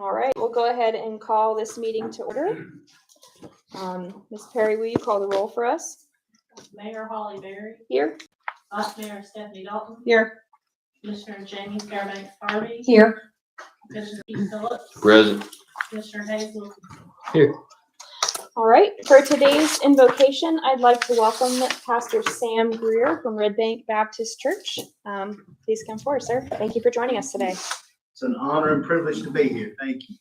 All right, we'll go ahead and call this meeting to order. Ms. Perry, will you call the roll for us? Mayor Holly Berry. Here. Vice Mayor Stephanie Dalton. Here. Commissioner Jamie Fairbanks Harvey. Here. Commissioner Keith Phillips. Present. Commissioner Hayes Wilson. Here. All right, for today's invocation, I'd like to welcome Pastor Sam Greer from Red Bank Baptist Church. Please come forward, sir. Thank you for joining us today. It's an honor and privilege to be here. Thank you,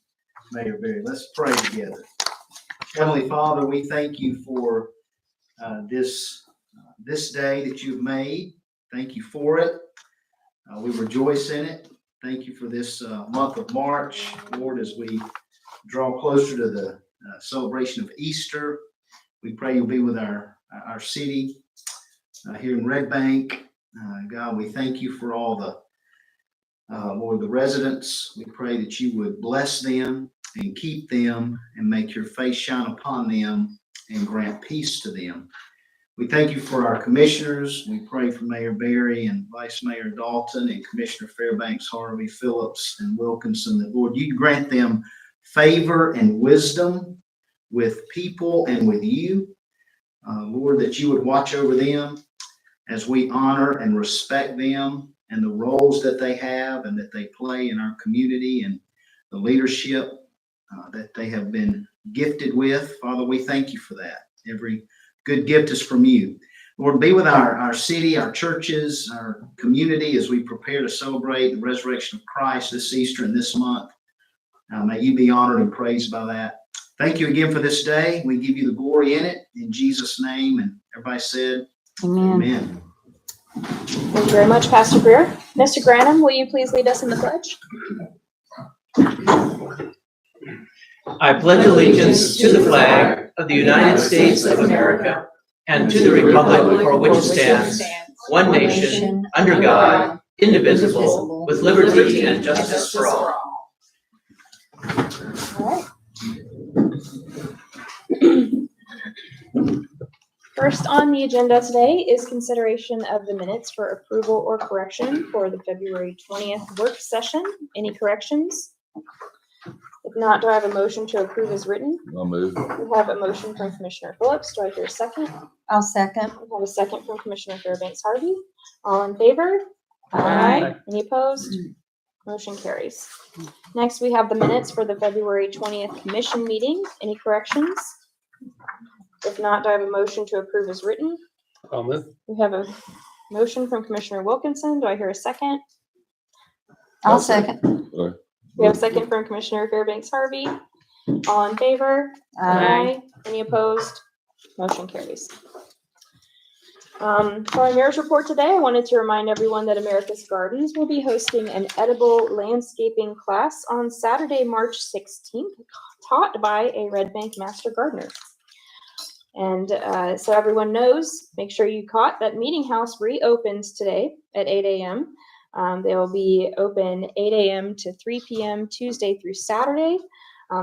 Mayor Berry. Let's pray together. Heavenly Father, we thank you for this day that you've made. Thank you for it. We rejoice in it. Thank you for this month of March, Lord, as we draw closer to the celebration of Easter. We pray you'll be with our city here in Red Bank. God, we thank you for all the Lord, the residents. We pray that you would bless them and keep them and make your face shine upon them and grant peace to them. We thank you for our commissioners. We pray for Mayor Berry and Vice Mayor Dalton and Commissioner Fairbanks Harvey, Phillips, and Wilkinson, that, Lord, you grant them favor and wisdom with people and with you. Lord, that you would watch over them as we honor and respect them and the roles that they have and that they play in our community and the leadership that they have been gifted with. Father, we thank you for that. Every good gift is from you. Lord, be with our city, our churches, our community as we prepare to celebrate the resurrection of Christ this Easter and this month. May you be honored and praised by that. Thank you again for this day. We give you the glory in it. In Jesus' name. And everybody said, Amen. Amen. Thank you very much, Pastor Greer. Mr. Granum, will you please lead us in the pledge? I pledge allegiance to the flag of the United States of America and to the republic for which it stands, one nation, under God, indivisible, with liberty and justice for all. All right. First on the agenda today is consideration of the minutes for approval or correction for the February 20th work session. Any corrections? If not, do I have a motion to approve as written? I'll move. We have a motion from Commissioner Phillips. Do I hear a second? I'll second. We have a second from Commissioner Fairbanks Harvey. All in favor? Aye. Any opposed? Motion carries. Next, we have the minutes for the February 20th commission meeting. Any corrections? If not, do I have a motion to approve as written? I'll move. We have a motion from Commissioner Wilkinson. Do I hear a second? I'll second. We have a second from Commissioner Fairbanks Harvey. All in favor? Aye. Any opposed? Motion carries. For our mayor's report today, I wanted to remind everyone that America's Gardens will be hosting an edible landscaping class on Saturday, March 16th, taught by a Red Bank Master Gardener. And so everyone knows, make sure you caught that Meeting House reopens today at 8 a.m. They will be open 8 a.m. to 3 p.m. Tuesday through Saturday.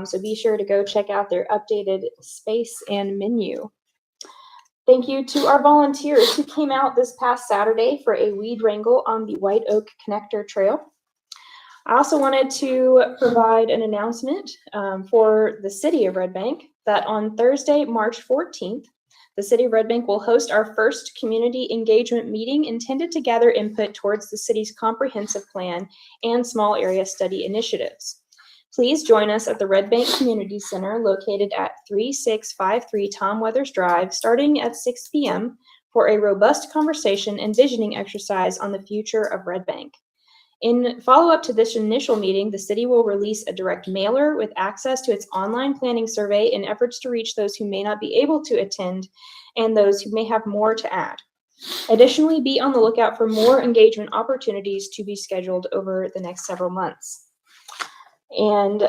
So be sure to go check out their updated space and menu. Thank you to our volunteers who came out this past Saturday for a weed wrangle on the White Oak Connector Trail. I also wanted to provide an announcement for the city of Red Bank that on Thursday, March 14th, the city of Red Bank will host our first community engagement meeting intended to gather input towards the city's comprehensive plan and small area study initiatives. Please join us at the Red Bank Community Center located at 3653 Tom Weathers Drive starting at 6 p.m. for a robust conversation and visioning exercise on the future of Red Bank. In follow-up to this initial meeting, the city will release a direct mailer with access to its online planning survey in efforts to reach those who may not be able to attend and those who may have more to add. Additionally, be on the lookout for more engagement opportunities to be scheduled over the next several months. And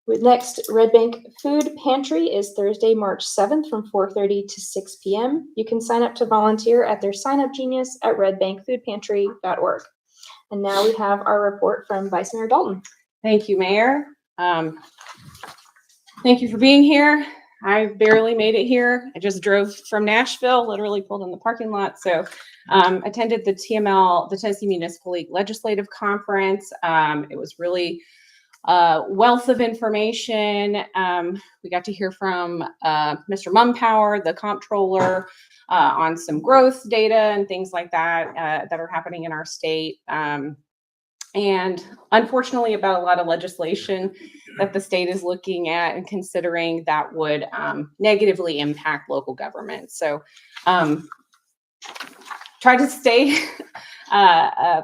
next, Red Bank Food Pantry is Thursday, March 7th from 4:30 to 6 p.m. You can sign up to volunteer at their sign-up genius at redbankfoodpantry.org. And now we have our report from Vice Mayor Dalton. Thank you, Mayor. Thank you for being here. I barely made it here. I just drove from Nashville, literally pulled in the parking lot. So attended the TML, the Tennessee Municipal League Legislative Conference. It was really wealth of information. We got to hear from Mr. Mumpower, the comptroller, on some growth data and things like that that are happening in our state. And unfortunately, about a lot of legislation that the state is looking at and considering that would negatively impact local government. So try to stay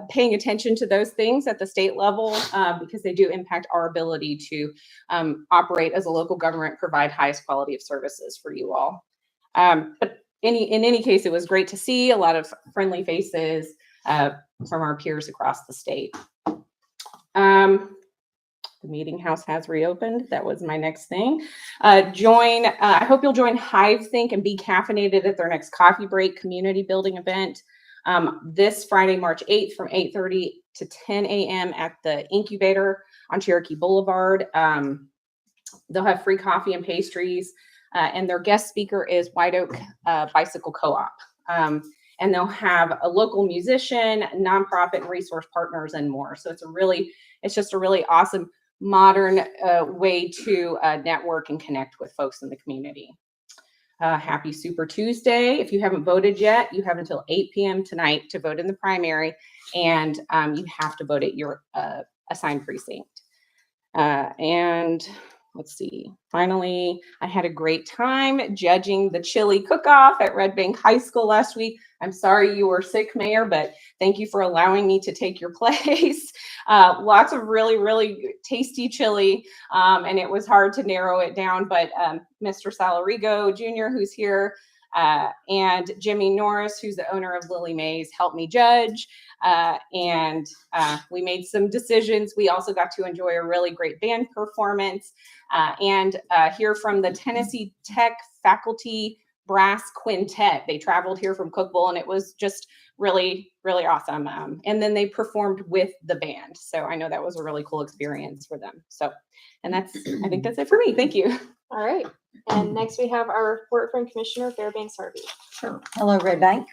paying attention to those things at the state level because they do impact our ability to operate as a local government, provide highest quality of services for you all. But in any case, it was great to see a lot of friendly faces from our peers across the state. The meeting house has reopened. That was my next thing. I hope you'll join HiveThink and be caffeinated at their next coffee break community building event this Friday, March 8th from 8:30 to 10 a.m. at the Incubator on Cherokee Boulevard. They'll have free coffee and pastries, and their guest speaker is White Oak Bicycle Co-op. And they'll have a local musician, nonprofit and resource partners, and more. So it's just a really awesome, modern way to network and connect with folks in the community. Happy Super Tuesday. If you haven't voted yet, you have until 8 p.m. tonight to vote in the primary, and you have to vote at your assigned precinct. And let's see. Finally, I had a great time judging the chili cook-off at Red Bank High School last week. I'm sorry you were sick, Mayor, but thank you for allowing me to take your place. Lots of really, really tasty chili, and it was hard to narrow it down, but Mr. Salarigo Jr., who's here, and Jimmy Norris, who's the owner of Lily Mays, helped me judge, and we made some decisions. We also got to enjoy a really great band performance and hear from the Tennessee Tech faculty brass quintet. They traveled here from Cookeville, and it was just really, really awesome. And then they performed with the band. So I know that was a really cool experience for them. So, and I think that's it for me. Thank you. All right. And next we have our report from Commissioner Fairbanks Harvey. Sure. Hello, Red Bank.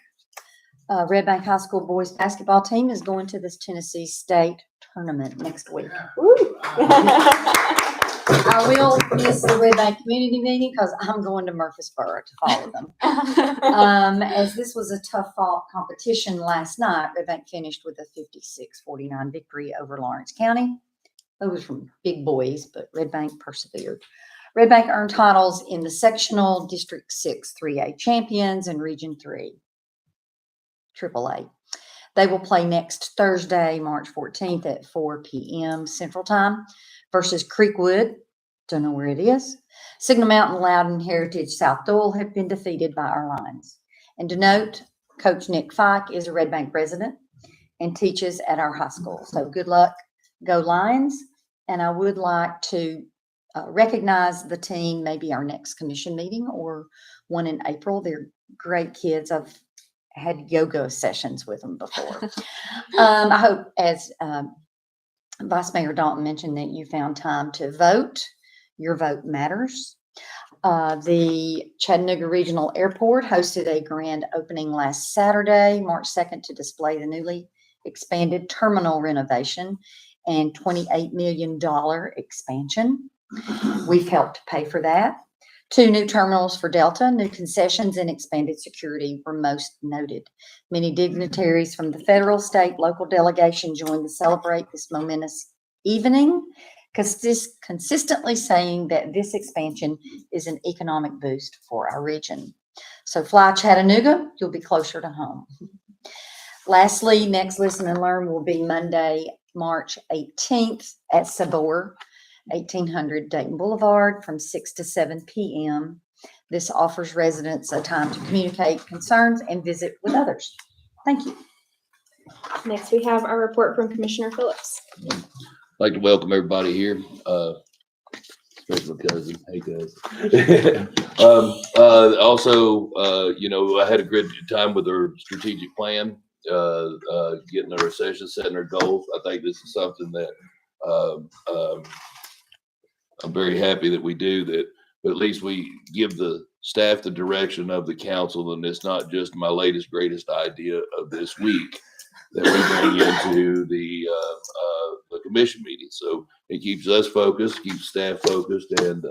Red Bank High School boys basketball team is going to this Tennessee State tournament next week. Woo. I will miss the Red Bank community meeting because I'm going to Murfreesboro to follow them. As this was a tough fought competition last night, Red Bank finished with a 56-49 victory over Lawrence County. Those were from big boys, but Red Bank persevered. Red Bank earned titles in the sectional District 6 3A champions and Region 3 AAA. They will play next Thursday, March 14th at 4 p.m. Central Time versus Creekwood. Don't know where it is. Signal Mountain, Loudon, Heritage, South Dole have been defeated by our Lions. And to note, Coach Nick Fike is a Red Bank resident and teaches at our high school. So good luck, go Lions. And I would like to recognize the team, maybe our next commission meeting or one in April. They're great kids. I've had yoga sessions with them before. I hope, as Vice Mayor Dalton mentioned, that you found time to vote. Your vote matters. The Chattanooga Regional Airport hosted a grand opening last Saturday, March 2nd, to display the newly expanded terminal renovation and $28 million expansion. We've helped pay for that. 2 new terminals for Delta, new concessions, and expanded security were most noted. Many dignitaries from the federal, state, local delegation joined to celebrate this momentous evening, consistently saying that this expansion is an economic boost for our region. So fly Chattanooga, you'll be closer to home. Lastly, next Listen and Learn will be Monday, March 18th at Sabor, 1800 Dayton Boulevard from 6 to 7 p.m. This offers residents a time to communicate concerns and visit with others. Thank you. Next we have our report from Commissioner Phillips. I'd like to welcome everybody here, especially my cousin. Hey, guys. Also, I had a good time with our strategic plan, getting our recession, setting our goals. I think this is something that I'm very happy that we do that, but at least we give the staff the direction of the council, and it's not just my latest, greatest idea of this week that we bring into the commission meetings. So it keeps us focused, keeps staff focused, and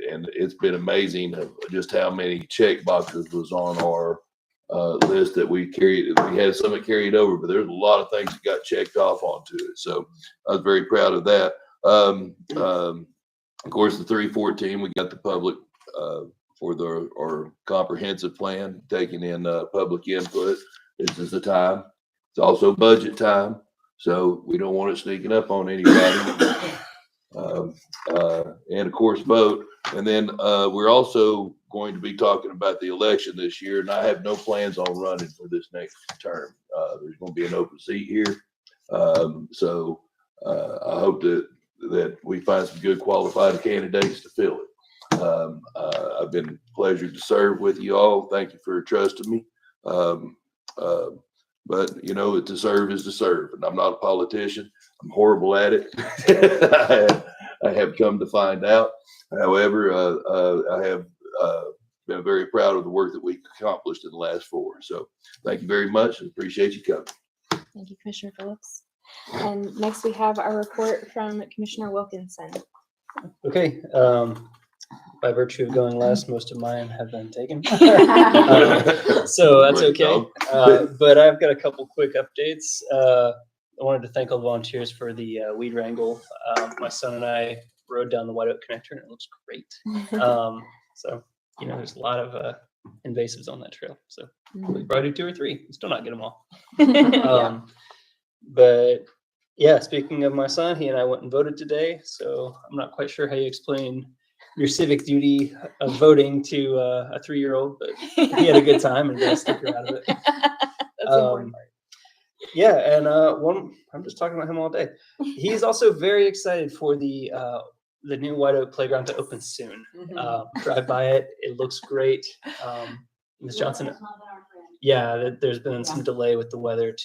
it's been amazing just how many check boxes was on our list that we carried. We had some that carried over, but there's a lot of things that got checked off onto it. So I was very proud of that. Of course, the 314, we got the public for our comprehensive plan, taking in public input. This is the time. It's also budget time, so we don't want it sneaking up on anybody. And of course, vote. And then we're also going to be talking about the election this year, and I have no plans on running for this next term. There's going to be an open seat here, so I hope that we find some good qualified candidates to fill it. I've been pleasured to serve with you all. Thank you for trusting me. But you know, to serve is to serve, and I'm not a politician. I'm horrible at it. I have come to find out. However, I have been very proud of the work that we accomplished in the last 4. So thank you very much and appreciate you coming. Thank you, Commissioner Phillips. And next we have our report from Commissioner Wilkinson. Okay, by virtue of going last, most of mine have been taken. So that's Great okay. dog. But I've got a couple quick updates. I wanted to thank all the volunteers for the weed wrangle. My son and I rode down the White Oak Connector and it looks great. So, you know, there's a lot of invasives on that trail. So we probably do 2 or 3. Still not get them all. But yeah, speaking of my son, he and I went and voted today. So I'm not quite sure how you explain your civic duty of voting to a 3-year-old, but he had a good time and got a sticker out of it. That's the important part. Yeah, and I'm just talking about him all day. He's also very excited for the new White Oak playground to open soon. Drive by it; it looks great. Ms. Johnson, yeah, there's been some delay with the weather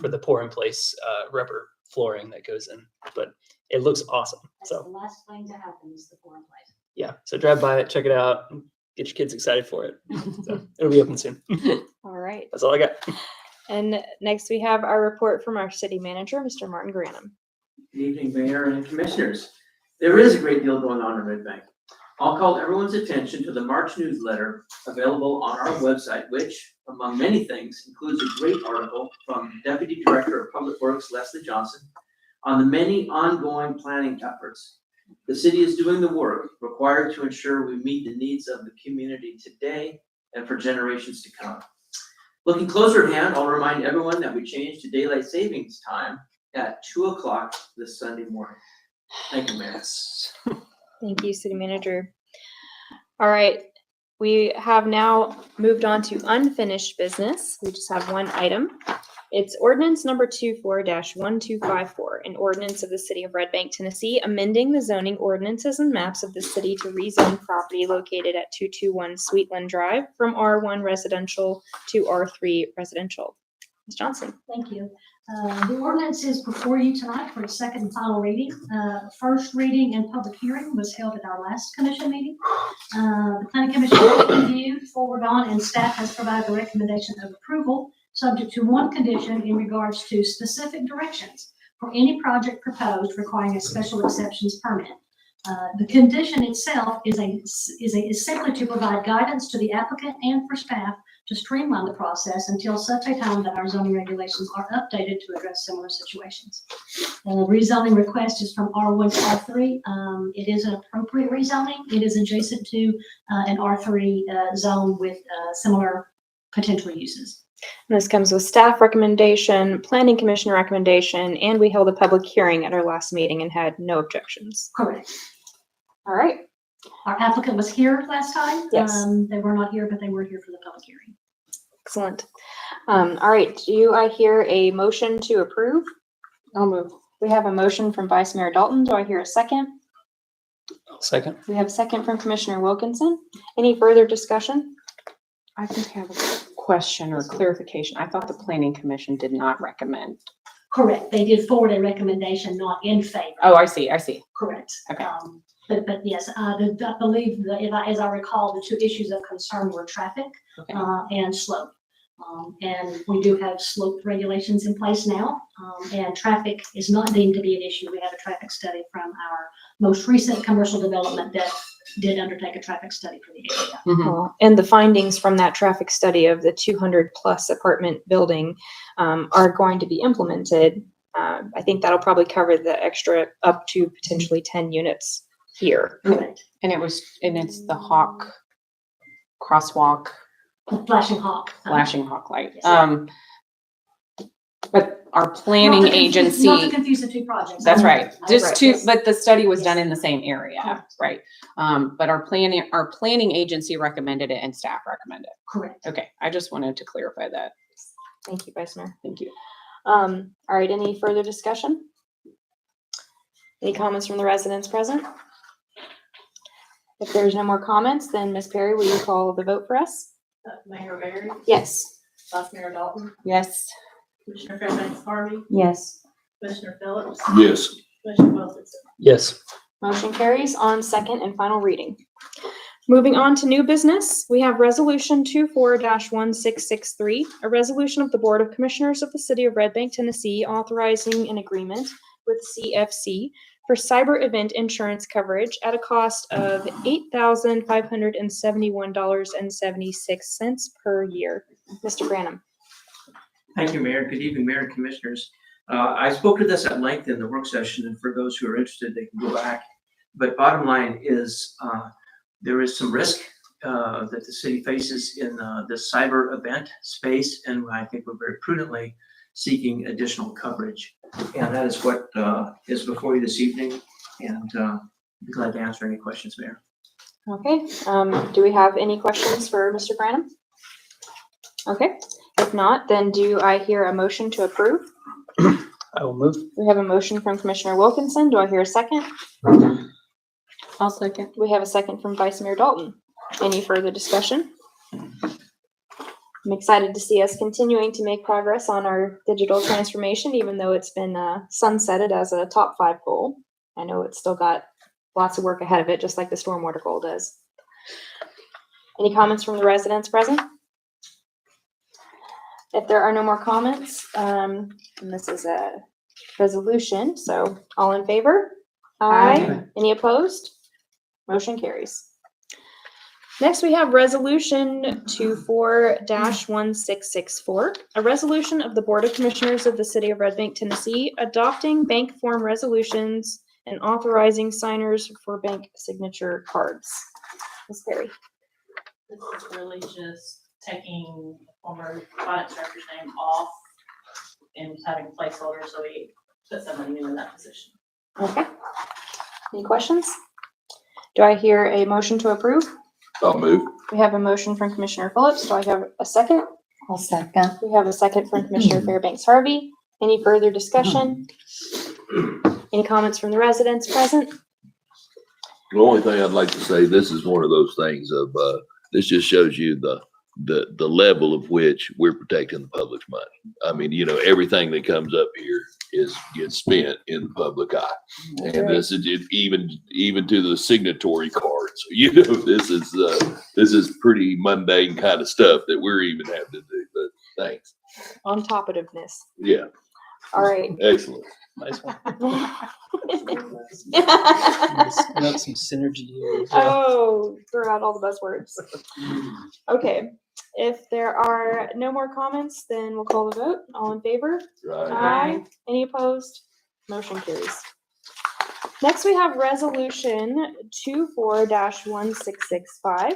for the pour in place rubber flooring that goes in, but it looks awesome. That's the So last thing to happen is the pour in place. yeah, so drive by it, check it out, get your kids excited for it. So it'll be open soon. All right. That's all I got. And next we have our report from our city manager, Mr. Martin Granum. Good evening, Mayor and Commissioners. There is a great deal going on in Red Bank. I'll call everyone's attention to the March newsletter available on our website, which, among many things, includes a great article from Deputy Director of Public Works, Leslie Johnson, on the many ongoing planning efforts. The city is doing the work required to ensure we meet the needs of the community today and for generations to come. Looking closer at hand, I'll remind everyone that we changed to daylight savings time at 2 o'clock this Sunday morning. Thank you, Mayor. Thank you, city manager. All right, we have now moved on to unfinished business. We just have one item. It's ordinance number 24-1254, an ordinance of the city of Red Bank, Tennessee, amending the zoning ordinances and maps of the city to rezone property located at 221 Sweetland Drive from R1 residential to R3 residential. Ms. Johnson. Thank you. The ordinance is before you tonight for its second and final reading. First reading and public hearing was held at our last commission meeting. The planning commission reviewed, forward on, and staff has provided a recommendation of approval subject to one condition in regards to specific directions for any project proposed requiring a special exceptions permit. The condition itself is simply to provide guidance to the applicant and for staff to streamline the process until such a time that our zoning regulations are updated to address similar situations. The rezoning request is from R1 to R3. It is an appropriate rezoning. It is adjacent to an R3 zone with similar potential uses. And this comes with staff recommendation, planning commission recommendation, and we held a public hearing at our last meeting and had no objections. Correct. All right. Our applicant was here last time. Yes. They were not here, but they were here for the public hearing. Excellent. All right. Do I hear a motion to approve? I'll move. We have a motion from Vice Mayor Dalton. Do I hear a second? Second. We have a second from Commissioner Wilkinson. Any further discussion? I just have a question or clarification. I thought the planning commission did not recommend. Correct. They did forward a recommendation, not in favor. Oh, I see. Correct. Okay. But yes, I believe that as I recall, the two issues of concern were traffic Okay. and slope. And we do have slope regulations in place now, and traffic is not deemed to be an issue. We have a traffic study from our most recent commercial development that did undertake a traffic study for the area. Well, and the findings from that traffic study of the 200+ apartment building are going to be implemented. I think that'll probably cover the extra up to potentially 10 units here. Correct. And it's the Hawk crosswalk, The flashing hawk. flashing hawk light. Yes. But our planning Not to confuse- agency, Not to confuse the two projects. that's right, just Right. two, but the study was Yes. done in the same area, Correct. right? But our planning agency recommended it and staff recommended it. Correct. Okay, I just wanted to clarify that. Thank you, Vice Mayor. Thank you. All right, any further discussion? Any comments from the residents present? If there's no more comments, then Ms. Perry, will you call the vote for us? Mayor Barry, Yes. Vice Mayor Dalton, Yes. Commissioner Fairbanks Harvey, Yes. Commissioner Phillips, Yes. Commissioner Wilkinson. Yes. Motion carries on second and final reading. Moving on to new business, we have Resolution 24-1663, a resolution of the Board of Commissioners of the City of Red Bank, Tennessee, authorizing an agreement with CFC for cyber event insurance coverage at a cost of $8,571.76 per year. Mr. Branham. Thank you, Mayor. Good evening, Mayor and Commissioners. I spoke to this at length in the work session, and for those who are interested, they can go back. But bottom line is, there is some risk that the city faces in this cyber event space, and I think we're very prudently seeking additional coverage. And that is what is before you this evening, and I'd be glad to answer any questions, Mayor. Okay, do we have any questions for Mr. Branham? Okay, if not, then do I hear a motion to approve? I will move. We have a motion from Commissioner Wilkinson. Do I hear a second? I'll second. We have a second from Vice Mayor Dalton. Any further discussion? I'm excited to see us continuing to make progress on our digital transformation, even though it's been sunsetted as a top 5 goal. I know it's still got lots of work ahead of it, just like the stormwater goal does. Any comments from the residents present? If there are no more comments, and this is a resolution, so all in favor? Aye. Any opposed? Motion carries. Next, we have Resolution 24-1664, a resolution of the Board of Commissioners of the City of Red Bank, Tennessee, adopting bank form resolutions and authorizing signers for bank signature cards. Ms. Perry. This is really just taking the former finance director's name off and having a placeholder so we put somebody new in that position. Okay. Any questions? Do I hear a motion to approve? I'll move. We have a motion from Commissioner Phillips. Do I have a second? I'll second. We have a second from Commissioner Fairbanks Harvey. Any further discussion? Any comments from the residents present? The only thing I'd like to say, this is one of those things of, this just shows you the level of which we're protecting the public's money. I mean, you know, everything that comes up here gets spent in the public eye. And this is even to the signatory cards, you know, this is pretty mundane kind of stuff that we're even having to do, but thanks. On topitiveness. Yeah, All right. excellent. Nice one. Spin up some synergy here as well. Oh, throw out all the buzzwords. Okay, if there are no more comments, then we'll call the vote. All in favor? Right. Aye. Any opposed? Motion carries. Next, we have Resolution 24-1665.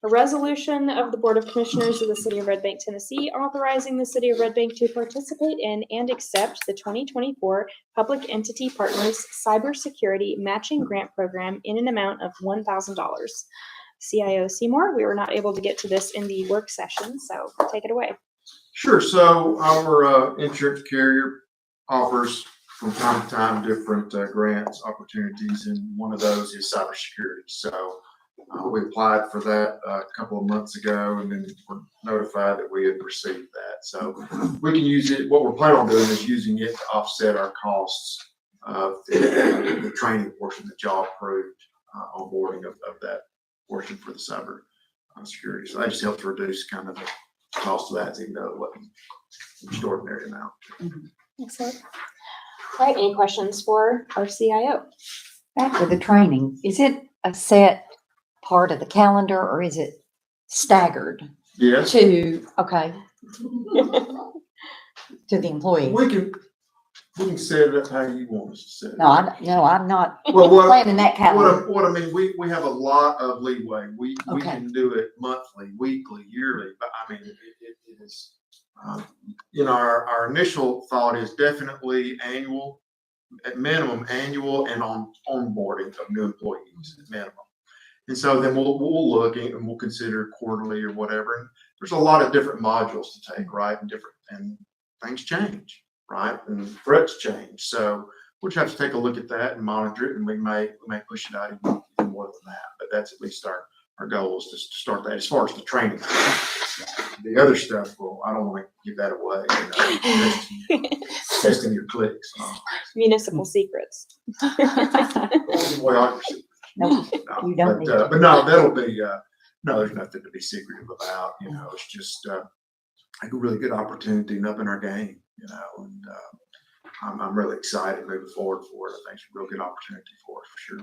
A resolution of the Board of Commissioners of the City of Red Bank, Tennessee, authorizing the City of Red Bank to participate in and accept the 2024 Public Entity Partners Cybersecurity Matching Grant Program in an amount of $1,000. CIO Seymour, we were not able to get to this in the work session, so take it away. Sure. So our insurance carrier offers from time to time different grants opportunities, and one of those is cybersecurity. So we applied for that a couple of months ago, and then were notified that we had received that. So we can use it. What we're planning on doing is using it to offset our costs of the training portion that y'all approved, onboarding of that portion for the cyber security. So that just helps reduce kind of cost of that, even though it wasn't an extraordinary amount. Excellent. All right, any questions for our CIO? Back to the training, is it a set part of the calendar or is it staggered Yes, okay, to the employees? we can set it up how you want us to set it. No, I'm not Well, planning that calendar. what I mean, we have a lot of leeway. We Okay. can do it monthly, weekly, yearly, but I mean, it is, you know, our initial thought is definitely annual, at minimum annual and onboarding of new employees at minimum. And so then we'll look and we'll consider quarterly or whatever. And there's a lot of different modules to take, right? And things change, right? And threats change. So we'll just have to take a look at that and monitor it, and we may push it out even more than that. But that's at least our goal is to start that as far as the training. The other stuff, well, I don't want to give that away. You know, testing your clicks. Municipal secrets. Well, obviously. No, you don't need to. But no, that'll be, no, there's nothing to be secretive about, you know, it's just, a really good opportunity and up in our game, you know, and, I'm really excited moving forward for it. I think it's a real good opportunity for us, for sure.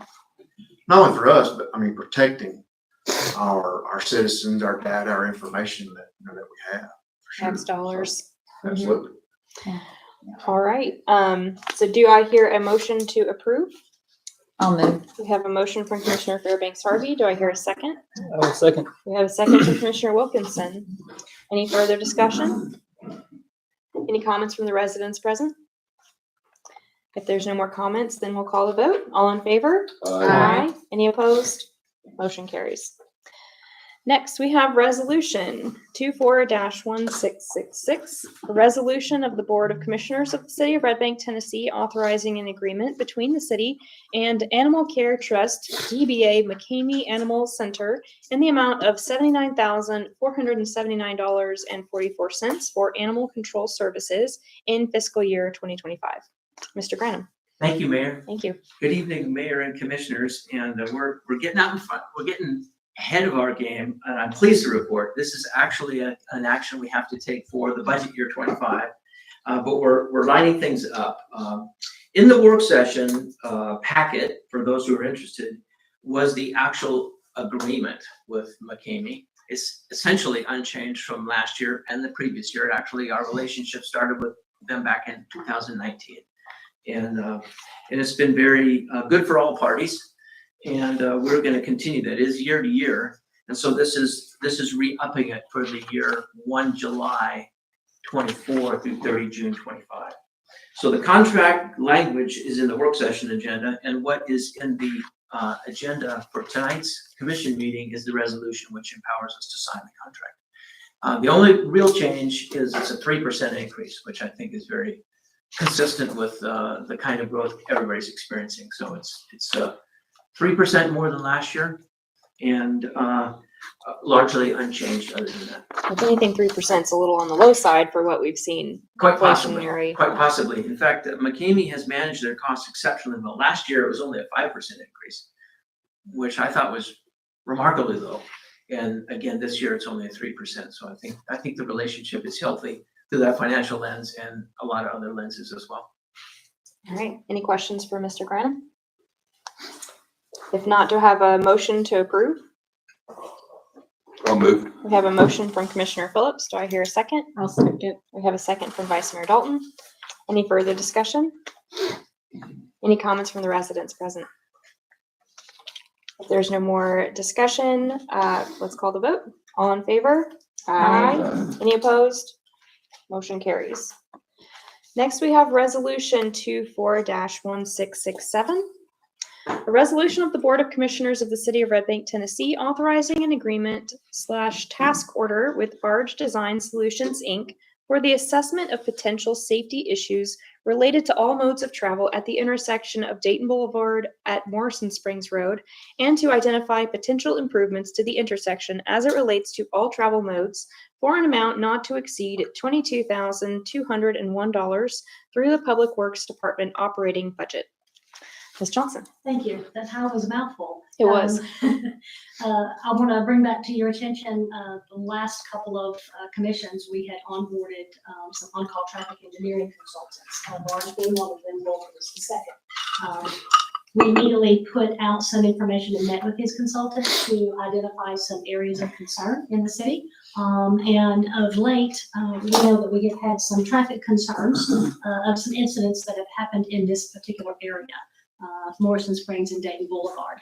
Not only for us, but I mean, protecting our citizens, our data, our information that, you know, that we have. For sure. Tax dollars. So, absolutely. All right, so do I hear a motion to approve? I'll move. We have a motion from Commissioner Fairbanks Harvey. Do I hear a second? I will second. We have a second from Commissioner Wilkinson. Any further discussion? Any comments from the residents present? If there's no more comments, then we'll call the vote. All in favor? Aye. Any opposed? Motion carries. Next, we have Resolution 24-1666, a resolution of the Board of Commissioners of the City of Red Bank, Tennessee, authorizing an agreement between the city and Animal Care Trust, DBA McCamey Animal Center, in the amount of $79,479.44 for animal control services in fiscal year 2025. Mr. Granum. Thank you, Mayor. Thank you. Good evening, Mayor and Commissioners, and we're getting out in front. We're getting ahead of our game, and I'm pleased to report this is actually an action we have to take for the budget year 25, but we're lining things up. In the work session packet, for those who are interested, was the actual agreement with McCamey. It's essentially unchanged from last year and the previous year. Actually, our relationship started with them back in 2019, and it's been very good for all parties. And we're going to continue that. It is year to year, and so this is re-upping it for the year 1 July 24 through 30 June 25. So the contract language is in the work session agenda, and what is in the agenda for tonight's commission meeting is the resolution which empowers us to sign the contract. The only real change is it's a 3% increase, which I think is very consistent with the kind of growth everybody's experiencing. So it's 3% more than last year, and largely unchanged other than that. If anything, 3% is a little on the low side for what we've seen. Quite possibly. Inflationary. Quite possibly. In fact, McCamey has managed their costs exceptionally well. Last year, it was only a 5% increase, which I thought was remarkably low. And again, this year it's only a 3%. So I think the relationship is healthy through that financial lens and a lot of other lenses as well. All right, any questions for Mr. Granum? If not, do I have a motion to approve? I'll move. We have a motion from Commissioner Phillips. Do I hear a second? I'll second. We have a second from Vice Mayor Dalton. Any further discussion? Any comments from the residents present? If there's no more discussion, let's call the vote. All in favor? Aye. Any opposed? Motion carries. Next, we have Resolution 24-1667. A resolution of the Board of Commissioners of the City of Red Bank, Tennessee, authorizing an agreement/task order with Barge Design Solutions, Inc. for the assessment of potential safety issues related to all modes of travel at the intersection of Dayton Boulevard at Morrison Springs Road, and to identify potential improvements to the intersection as it relates to all travel modes for an amount not to exceed $22,201 through the Public Works Department operating budget. Ms. Johnson. Thank you. That title was a mouthful. It was. I want to bring back to your attention, the last couple of commissions, we had onboarded some on-call traffic engineering consultants. Barnes being one of them, Walter was the second. We immediately put out some information and met with his consultant to identify some areas of concern in the city. And of late, we know that we have had some traffic concerns of some incidents that have happened in this particular area. Morrison Springs and Dayton Boulevard.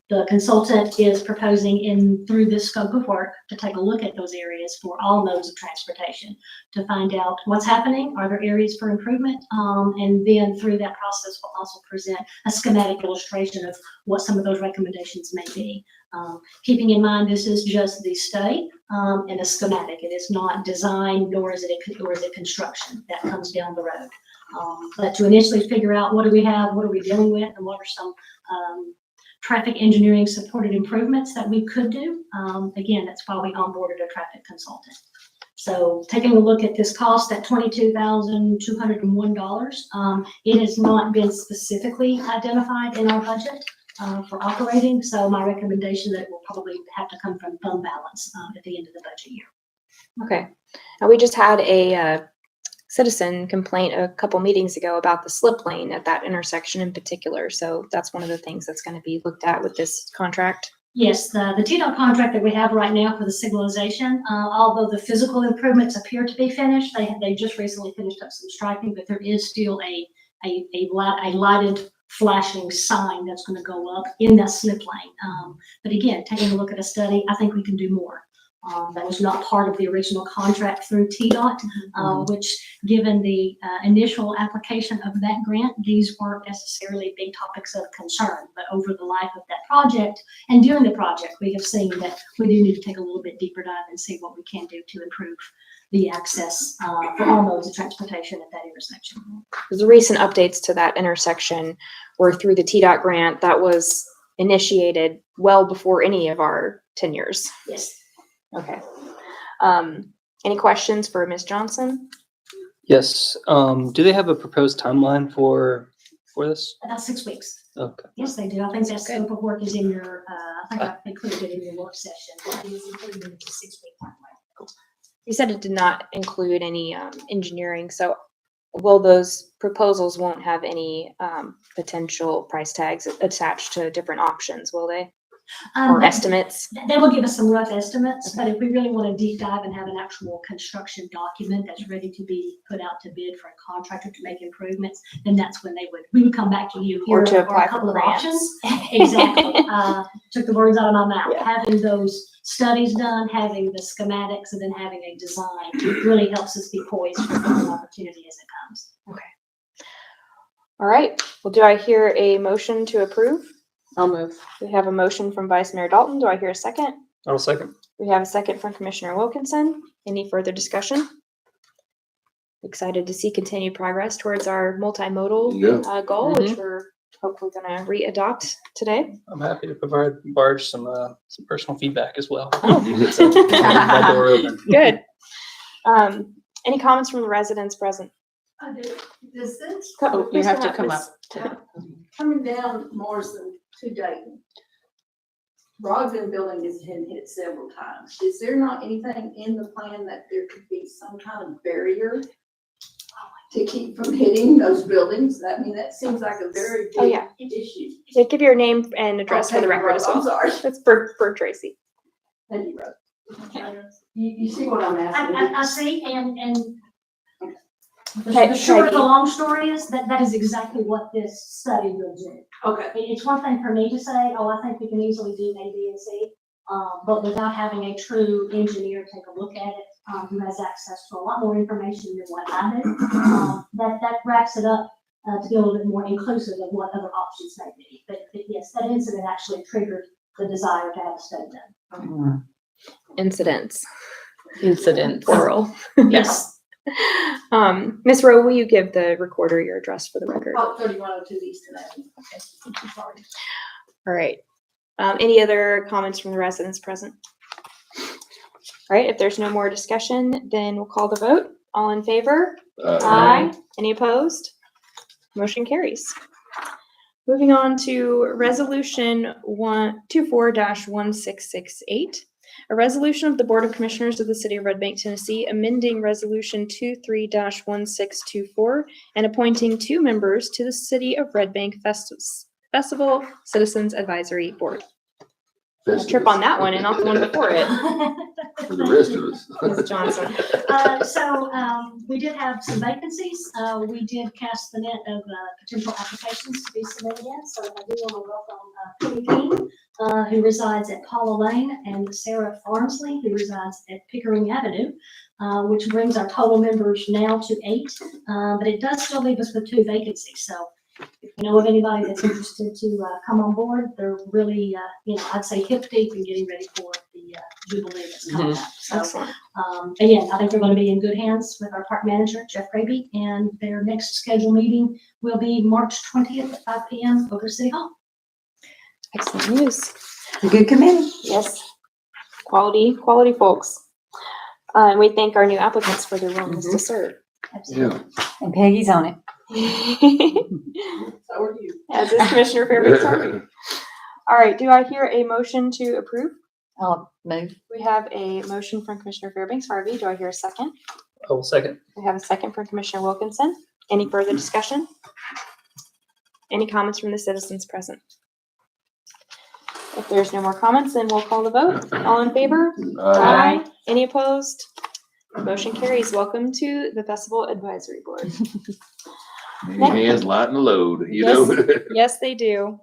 The consultant is proposing through this scope of work to take a look at those areas for all modes of transportation to find out what's happening, are there areas for improvement, and then through that process we'll also present a schematic illustration of what some of those recommendations may be. Keeping in mind this is just the study and a schematic. It is not design, nor is it construction. That comes down the road. But to initially figure out what do we have, what are we dealing with, and what are some traffic engineering supported improvements that we could do. Again, that's why we onboarded a traffic consultant. So taking a look at this cost at $22,201, it has not been specifically identified in our budget for operating. So my recommendation that it will probably have to come from fund balance at the end of the budget year. Okay. Now we just had a citizen complaint a couple meetings ago about the slip lane at that intersection in particular. So that's one of the things that's going to be looked at with this contract. Yes, the TDOT contract that we have right now for the signalization, although the physical improvements appear to be finished, they just recently finished up some striping, but there is still a lighted flashing sign that's going to go up in that slip lane. But again, taking a look at a study, I think we can do more. That was not part of the original contract through TDOT, which given the initial application of that grant, these weren't necessarily big topics of concern, but over the life of that project and during the project, we have seen that we do need to take a little bit deeper dive and see what we can do to improve the access for all modes of transportation at that intersection. The recent updates to that intersection were through the TDOT grant that was initiated well before any of our tenures. Yes. Okay. Any questions for Ms. Johnson? Yes. Do they have a proposed timeline for this? About 6 weeks. Okay. Yes, they do. I think that scope of work is in your, I think I included it in your work session. It is included in the 6-week timeline. You said it did not include any engineering, so will those proposals won't have any potential price tags attached to different options, will they? Or estimates? They will give us some rough estimates, but if we really want to deep dive and have an actual construction document that's ready to be put out to bid for a contractor to make improvements, then that's when we would come back to you. Or Here to are apply a couple for of grants. options. Exactly. Took the words out of my mouth. Yeah. Having those studies done, having the schematics, and then having a design really helps us be poised for an opportunity as it comes. All right. Well, do I hear a motion to approve? I'll move. We have a motion from Vice Mayor Dalton. Do I hear a second? I'll second. We have a second from Commissioner Wilkinson. Any further discussion? Excited to see continued progress towards our multimodal goal, which we're hopefully going to re-adopt today. I'm happy to provide Barge some personal feedback as well. Oh. So, my door open. Good. Any comments from the residents present? Does this? Oh, you have to Please come up. Miss- Coming down Morrison to Dayton, Broadbent building has been hit several times. Is there not anything in the plan that there could be some kind of barrier to keep from hitting those buildings? I mean, that seems like a very Oh, big yeah. issue. Yeah, give your name and address for the record as I'm well. sorry. That's Bert Tracy. Peggy Road. You see what I'm asking? I see, and Okay, the short of the Peggy. long story is that is exactly what this study will do. Okay. It's one thing for me to say, oh, I think we can easily do A, B, and C, but without having a true engineer take a look at it, who has access to a lot more information than what I do, that wraps it up to be a little bit more inclusive of what other options may be. But yes, that incident actually triggered the desire to have a study done. Incidents, Incidents. plural. Yes. Ms. Rowe, will you give the recorder your address for the record? Oh, 3102 Easton Avenue. Okay. Sorry. All right. Any other comments from the residents present? All right, if there's no more discussion, then we'll call the vote. All in favor? Aye. Any opposed? Motion carries. Moving on to resolution 24-1668. A resolution of the Board of Commissioners of the City of Red Bank, Tennessee, amending Resolution 23-1624 and appointing 2 members to the City of Red Bank Festival Citizens Advisory Board. I'll trip on that one and not the one before it. For the rest of us. Ms. Johnson. We did have some vacancies. We did cast the net of potential applications to be submitted in. So I do want to welcome Penny King, who resides at Paula Lane, and Sarah Farnsley, who resides at Pickering Avenue, which brings our total members now to 8. But it does still leave us with 2 vacancies. So if you know of anybody that's interested to come on board, they're really, I'd say hip deep and getting ready for the Jubilee that's coming up. So, Excellent. again, I think they're going to be in good hands with our park manager, Jeff Graby, and their next scheduled meeting will be March 20th at 5 p.m. over at City Hall. Excellent news. A good committee. Yes. Quality folks. And we thank our new applicants for their willingness to serve. Absolutely. And Peggy's on it. So are you. As is Commissioner Fairbanks Harvey. All right, do I hear a motion to approve? I'll move. We have a motion from Commissioner Fairbanks Harvey. Do I hear a second? I will second. We have a second from Commissioner Wilkinson. Any further discussion? Any comments from the citizens present? If there's no more comments, then we'll call the vote. All in favor? Aye. Any opposed? Motion carries. Welcome to the Festival Advisory Board. Many hands lighten the load, you know? Yes, they do.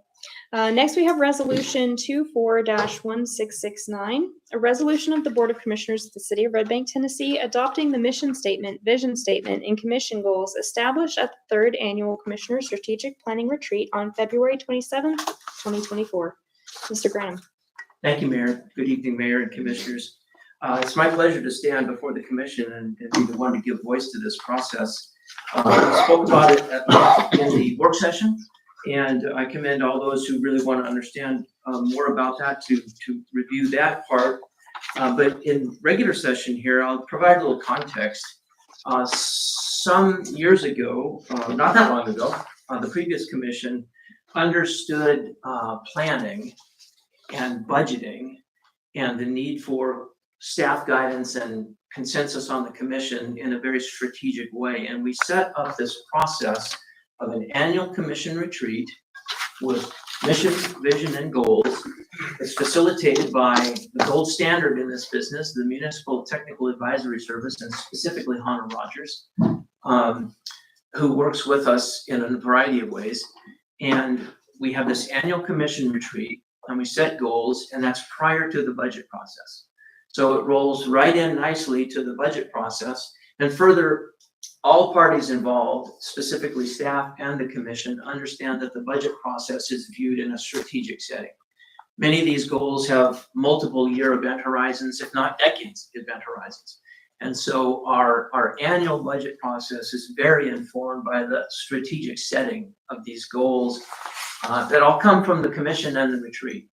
Next, we have Resolution 24-1669, a resolution of the Board of Commissioners of the City of Red Bank, Tennessee, adopting the mission statement, vision statement, and commission goals established at the 3rd Annual Commissioner Strategic Planning Retreat on February 27th, 2024. Mr. Graham. Thank you, Mayor. Good evening, Mayor and Commissioners. It's my pleasure to stand before the commission and be the one to give voice to this process. We spoke about it in the work session, and I commend all those who really want to understand more about that to review that part. But in regular session here, I'll provide a little context. Some years ago, not that long ago, the previous commission understood planning and budgeting and the need for staff guidance and consensus on the commission in a very strategic way. And we set up this process of an annual commission retreat with mission, vision, and goals. It's facilitated by the gold standard in this business, the Municipal Technical Advisory Service, and specifically Hannah Rogers, who works with us in a variety of ways. And we have this annual commission retreat, and we set goals, and that's prior to the budget process. So it rolls right in nicely to the budget process. And further, all parties involved, specifically staff and the commission, understand that the budget process is viewed in a strategic setting. Many of these goals have multiple year event horizons, if not decades event horizons. And so our annual budget process is very informed by the strategic setting of these goals that all come from the commission and the retreat.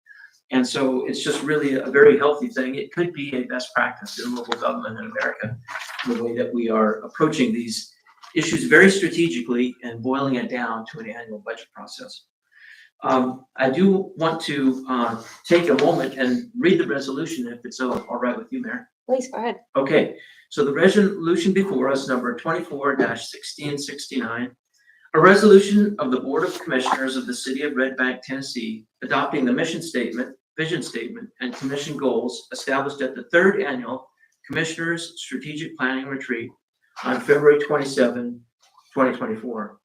And so it's just really a very healthy thing. It could be a best practice in local government in America, the way that we are approaching these issues very strategically and boiling it down to an annual budget process. I do want to take a moment and read the resolution, if it's all right with you, Mayor. Please go ahead. Okay, so the resolution before us, number 24-1669, a resolution of the Board of Commissioners of the City of Red Bank, Tennessee, adopting the mission statement, vision statement, and commission goals established at the 3rd Annual Commissioners Strategic Planning Retreat on February 27, 2024.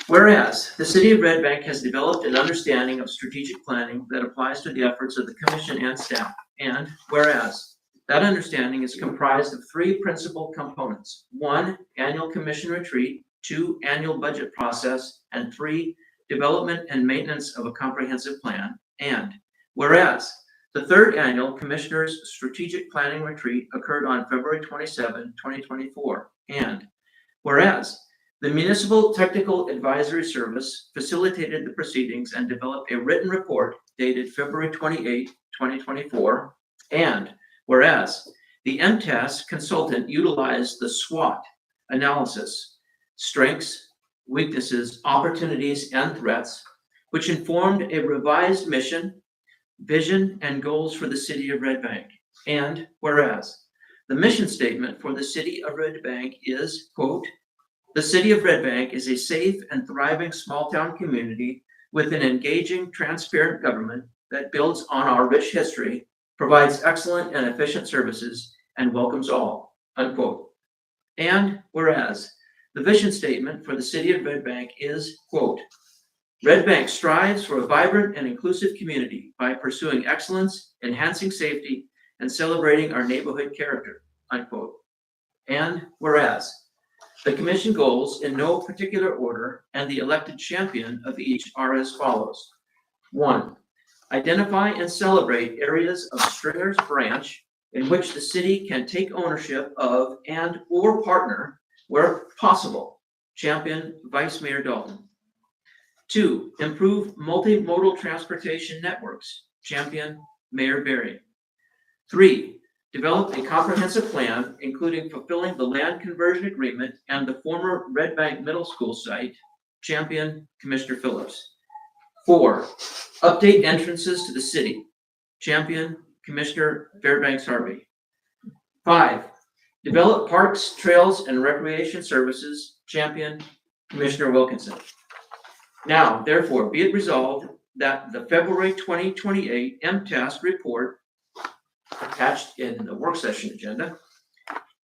Whereas the City of Red Bank has developed an understanding of strategic planning that applies to the efforts of the commission and staff, and whereas that understanding is comprised of 3 principal components: 1, annual commission retreat; 2, annual budget process; and 3, development and maintenance of a comprehensive plan. And whereas the 3rd Annual Commissioners Strategic Planning Retreat occurred on February 27, 2024. And whereas the Municipal Technical Advisory Service facilitated the proceedings and developed a written report dated February 28, 2024. And whereas the MTAS consultant utilized the SWOT analysis: strengths, weaknesses, opportunities, and threats, which informed a revised mission, vision, and goals for the city of Red Bank. And whereas the mission statement for the city of Red Bank is, quote, "The city of Red Bank is a safe and thriving small-town community with an engaging, transparent government that builds on our rich history, provides excellent and efficient services, and welcomes all," unquote. And whereas the vision statement for the city of Red Bank is, quote, "Red Bank strives for a vibrant and inclusive community by pursuing excellence, enhancing safety, and celebrating our neighborhood character," unquote. And whereas the commission goals in no particular order and the elected champion of each are as follows. 1, identify and celebrate areas of Stringer's Branch in which the city can take ownership of and or partner where possible. Champion Vice Mayor Dalton. 2, improve multimodal transportation networks. Champion Mayor Berry. 3, develop a comprehensive plan, including fulfilling the land conversion agreement and the former Red Bank Middle School site. Champion Commissioner Phillips. 4, update entrances to the city. Champion Commissioner Fairbanks Harvey. 5, develop parks, trails, and recreation services. Champion Commissioner Wilkinson. Now, therefore, be it resolved that the February 2028 MTAS report attached in the work session agenda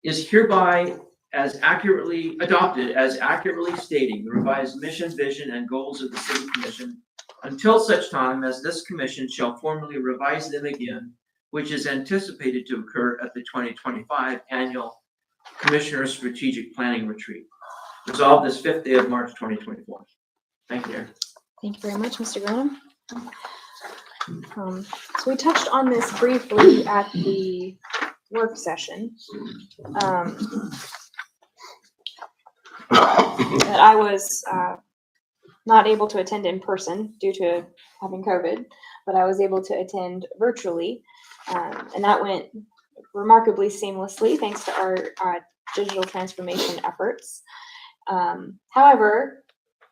is hereby as accurately adopted as accurately stating the revised mission, vision, and goals of the city commission until such time as this commission shall formally revise them again, which is anticipated to occur at the 2025 annual Commissioner Strategic Planning Retreat. Resolved this 5th day of March 2024. Thank you, Aaron. Thank you very much, Mr. Granum. So we touched on this briefly at the work session. That I was not able to attend in person due to having COVID, but I was able to attend virtually. And that went remarkably seamlessly thanks to our digital transformation efforts. However,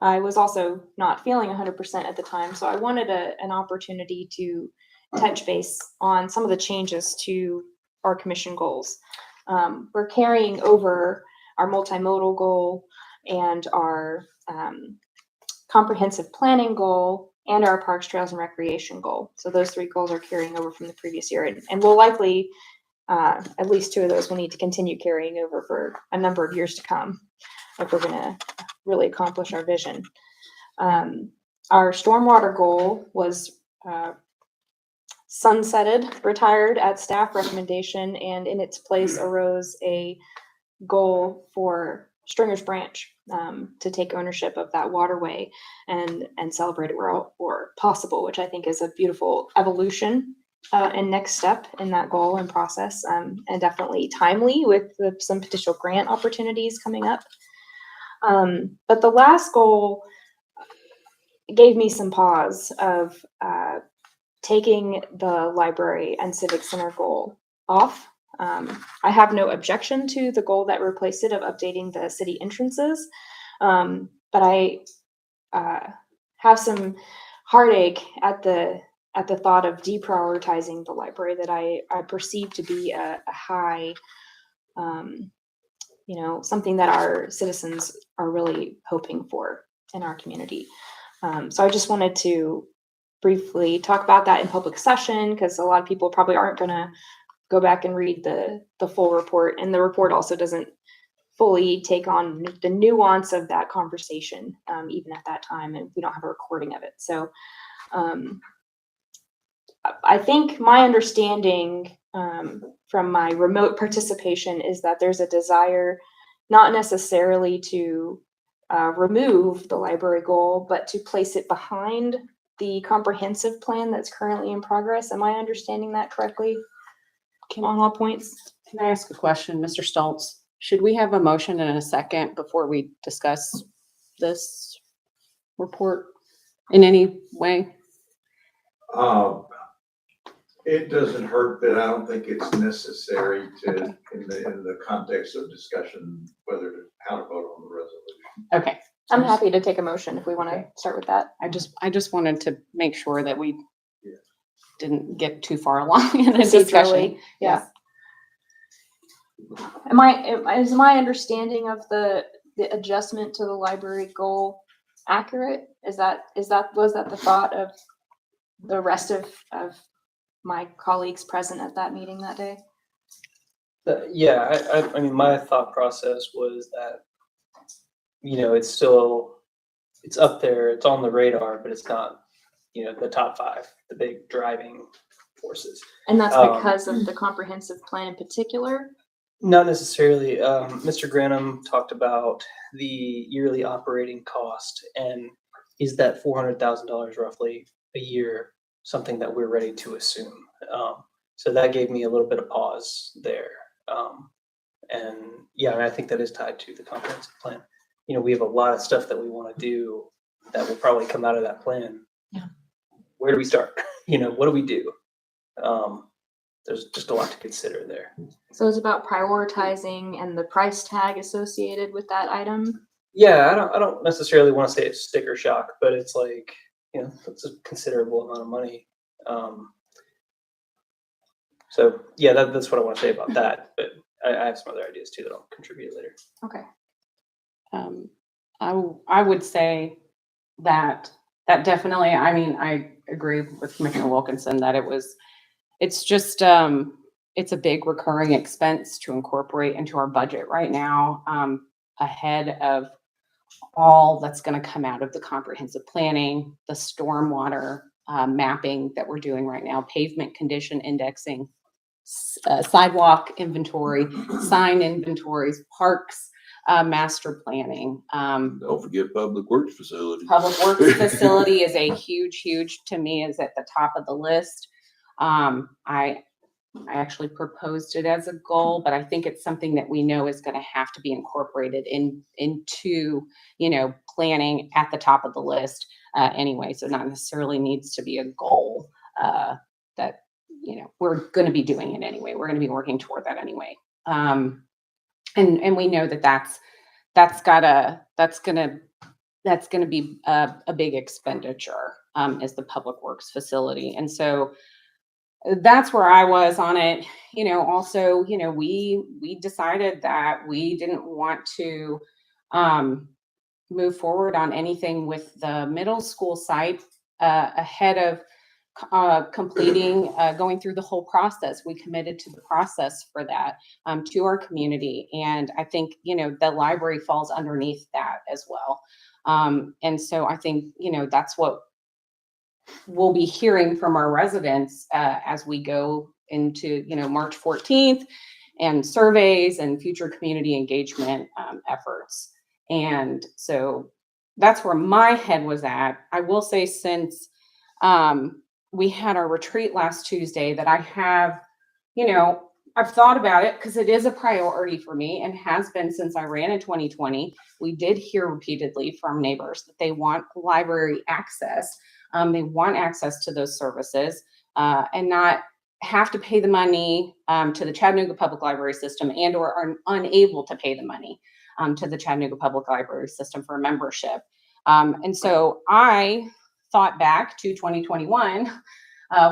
I was also not feeling 100% at the time, so I wanted an opportunity to touch base on some of the changes to our commission goals. We're carrying over our multimodal goal and our comprehensive planning goal and our parks, trails, and recreation goal. So those 3 goals are carrying over from the previous year, and we'll likely, at least 2 of those will need to continue carrying over for a number of years to come if we're going to really accomplish our vision. Our stormwater goal was sunsetted, retired at staff recommendation, and in its place arose a goal for Stringer's Branch to take ownership of that waterway and celebrate it where possible, which I think is a beautiful evolution and next step in that goal and process, and definitely timely with some potential grant opportunities coming up. But the last goal gave me some pause of taking the library and civic center goal off. I have no objection to the goal that replaced it of updating the city entrances, but I have some heartache at the thought of deprioritizing the library that I perceive to be a high, something that our citizens are really hoping for in our community. So I just wanted to briefly talk about that in public session because a lot of people probably aren't going to go back and read the full report, and the report also doesn't fully take on the nuance of that conversation, even at that time, and we don't have a recording of it. So I think my understanding from my remote participation is that there's a desire not necessarily to remove the library goal, but to place it behind the comprehensive plan that's currently in progress. Am I understanding that correctly on all points? Can I ask a question, Mr. Stoltz? Should we have a motion and a second before we discuss this report in any way? It doesn't hurt, but I don't think it's necessary to, in the context of discussion, how to vote on the resolution. Okay, I'm happy to take a motion if we want to Okay. start with that. I just wanted to make sure that we didn't get too far along in the discussion. Procedurally, yeah. Is my understanding of the adjustment to the library goal accurate? Was that the thought of the rest of my colleagues present at that meeting that day? Yeah, I mean, my thought process was that, it's up there, it's on the radar, but it's not, the top 5, the big driving forces. And that's Um, because of the comprehensive plan in particular? Not necessarily. Mr. Granum talked about the yearly operating cost, and is that $400,000 roughly a year something that we're ready to assume? So that gave me a little bit of pause there. And I think that is tied to the comprehensive plan. We have a lot of stuff that we want to do that will probably come out of that plan. Yeah. Where do we start? What do we do? There's just a lot to consider there. So it's about prioritizing and the price tag associated with that item? Yeah, I don't necessarily want to say it's sticker shock, but it's like, that's a considerable amount of money. So yeah, that's what I want to say about that. But I have some other ideas too that I'll contribute later. Okay. I would say that definitely, I mean, I agree with Commissioner Wilkinson that it's just, it's a big recurring expense to incorporate into our budget right now, ahead of all that's going to come out of the comprehensive planning, the stormwater mapping that we're doing right now, pavement condition indexing, sidewalk inventory, sign inventories, parks, master planning. Don't forget Public Works Facility. Public Works Facility is a huge, to me, is at the top of the list. I actually proposed it as a goal, but I think it's something that we know is going to have to be incorporated into, planning at the top of the list anyway. So not necessarily needs to be a goal that, we're going to be doing it anyway. We're going to be working toward that anyway. And we know that's going to be a big expenditure as the Public Works Facility. And so that's where I was on it. Also, we decided that we didn't want to move forward on anything with the middle school site ahead of completing, going through the whole process. We committed to the process for that to our community. And I think, the library falls underneath that as well. And so I think, that's what we'll be hearing from our residents as we go into, March 14th and surveys and future community engagement efforts. And so that's where my head was at. I will say, since we had our retreat last Tuesday, that I have, I've thought about it because it is a priority for me and has been since I ran in 2020. We did hear repeatedly from neighbors that they want library access. They want access to those services and not have to pay the money to the Chattanooga Public Library System and or are unable to pay the money to the Chattanooga Public Library System for membership. And so I thought back to 2021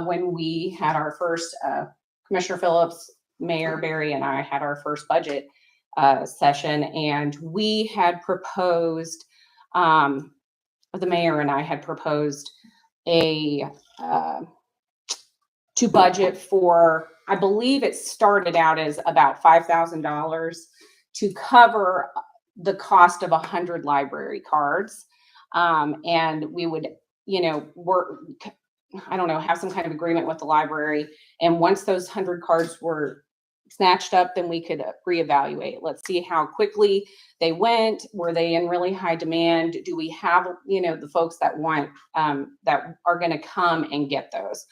when we had our first, Commissioner Phillips, Mayor Berry, and I had our first budget session, and we had proposed, the mayor and I had proposed to budget for, I believe it started out as about $5,000 to cover the cost of 100 library cards. And we would, work, I don't know, have some kind of agreement with the library. And once those 100 cards were snatched up, then we could reevaluate. Let's see how quickly they went. Were they in really high demand? Do we have, the folks that want, that are going to come and get those?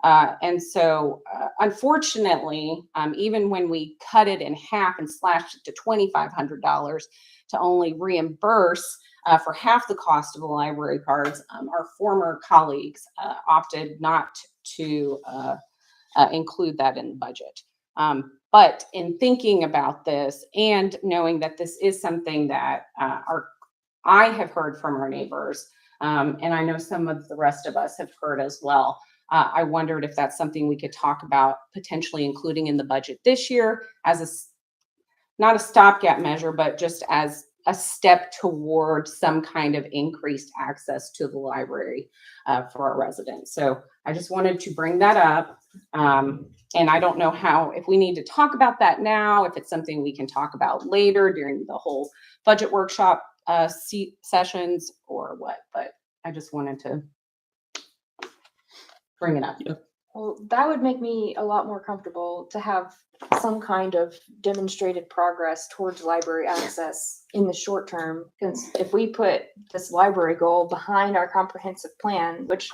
And so, unfortunately, even when we cut it in half and slashed it to $2,500 to only reimburse for half the cost of the library cards, our former colleagues opted not to include that in the budget. But in thinking about this and knowing that this is something that our I have heard from our neighbors, and I know some of the rest of us have heard as well. I wondered if that's something we could talk about potentially including in the budget this year as not a stopgap measure, but just as a step toward some kind of increased access to the library for our residents. So I just wanted to bring that up. And I don't know if we need to talk about that now, if it's something we can talk about later during the whole budget workshop sessions or what, but I just wanted to bring it up. Well, that would make me a lot more comfortable to have some kind of demonstrated progress towards library access in the short term. Because if we put this library goal behind our comprehensive plan, which,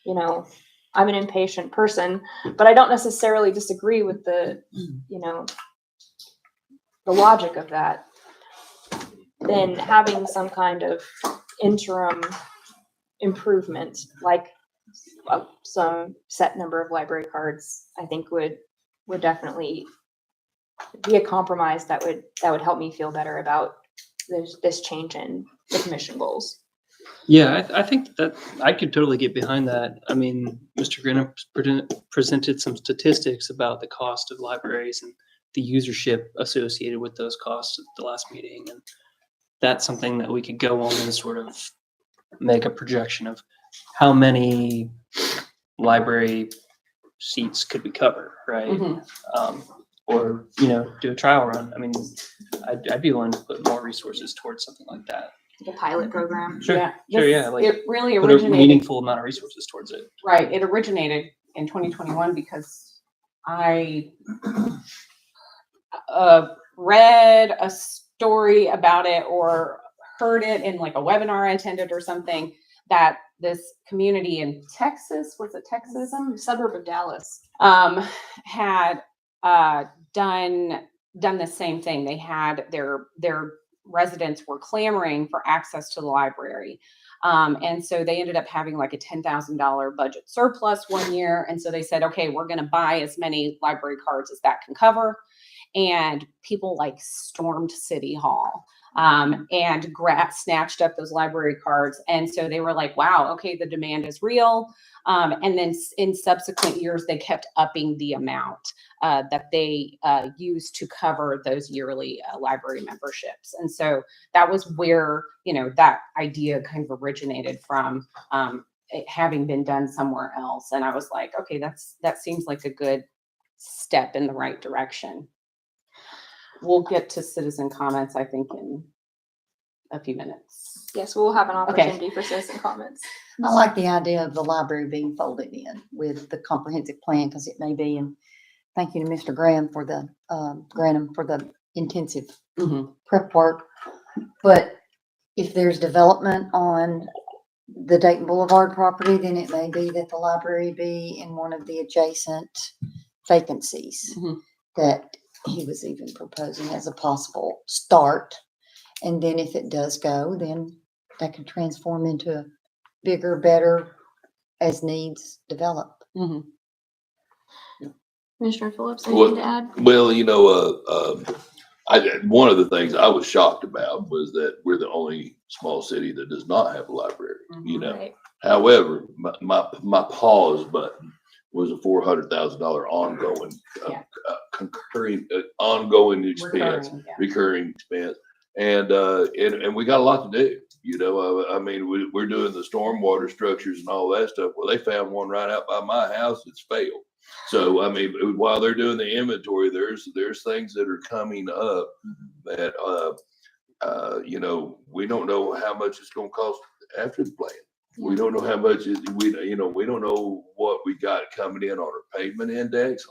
you know, I'm an impatient person, but I don't necessarily disagree with the, you know, the logic of that, then having some kind of interim improvement, like some set number of library cards, I think would definitely be a compromise that would help me feel better about this change in the commission goals. Yeah, I think that I could totally get behind that. I mean, Mr. Grenham presented some statistics about the cost of libraries and the usership associated with those costs at the last meeting. And that's something that we could go on and sort of make a projection of how many library seats could we cover, right? Or, you know, do a trial run. I mean, I'd be willing to put more resources towards something like that. Like a pilot program. Sure, Yeah, sure, yeah. Like, it really put a originated. meaningful amount of resources towards it. Right. It originated in 2021 because I read a story about it or heard it in like a webinar I attended or something, that this community in Texas, was it Texas? Some suburb of Dallas. Had done the same thing. They had their residents were clamoring for access to the library. And so they ended up having like a $10,000 budget surplus one year. And so they said, okay, we're going to buy as many library cards as that can cover. And people like stormed City Hall and snatched up those library cards. And so they were like, wow, okay, the demand is real. And then in subsequent years, they kept upping the amount that they used to cover those yearly library memberships. And so that was where, you know, that idea kind of originated from, it having been done somewhere else. And I was like, okay, that seems like a good step in the right direction. We'll get to citizen comments, I think, in a few minutes. Yes, we'll have an opportunity for citizen comments. I like the idea of the library being folded in with the comprehensive plan, because it may be, and thank you to Mr. Graham for the, Granham for the intensive prep work. But if there's development on the Dayton Boulevard property, then it may be that the library be in one of the adjacent vacancies that he was even proposing as a possible start. And then if it does go, then that can transform into a bigger, better as needs develop. Commissioner Phillips, anything to add? Well, you know, one of the things I was shocked about was that we're the only small city that does not have a library, you know. Right. However, my pause button was a $400,000 ongoing, ongoing expense, recurring expense. And we got a lot to do, you know. I mean, we're doing the stormwater structures and all that stuff. Well, they found one right out by my house that's failed. So, I mean, while they're doing the inventory, there's things that are coming up that, you know, we don't know how much it's going to cost after the plan. We don't know how much we don't know what we got coming in on our pavement index,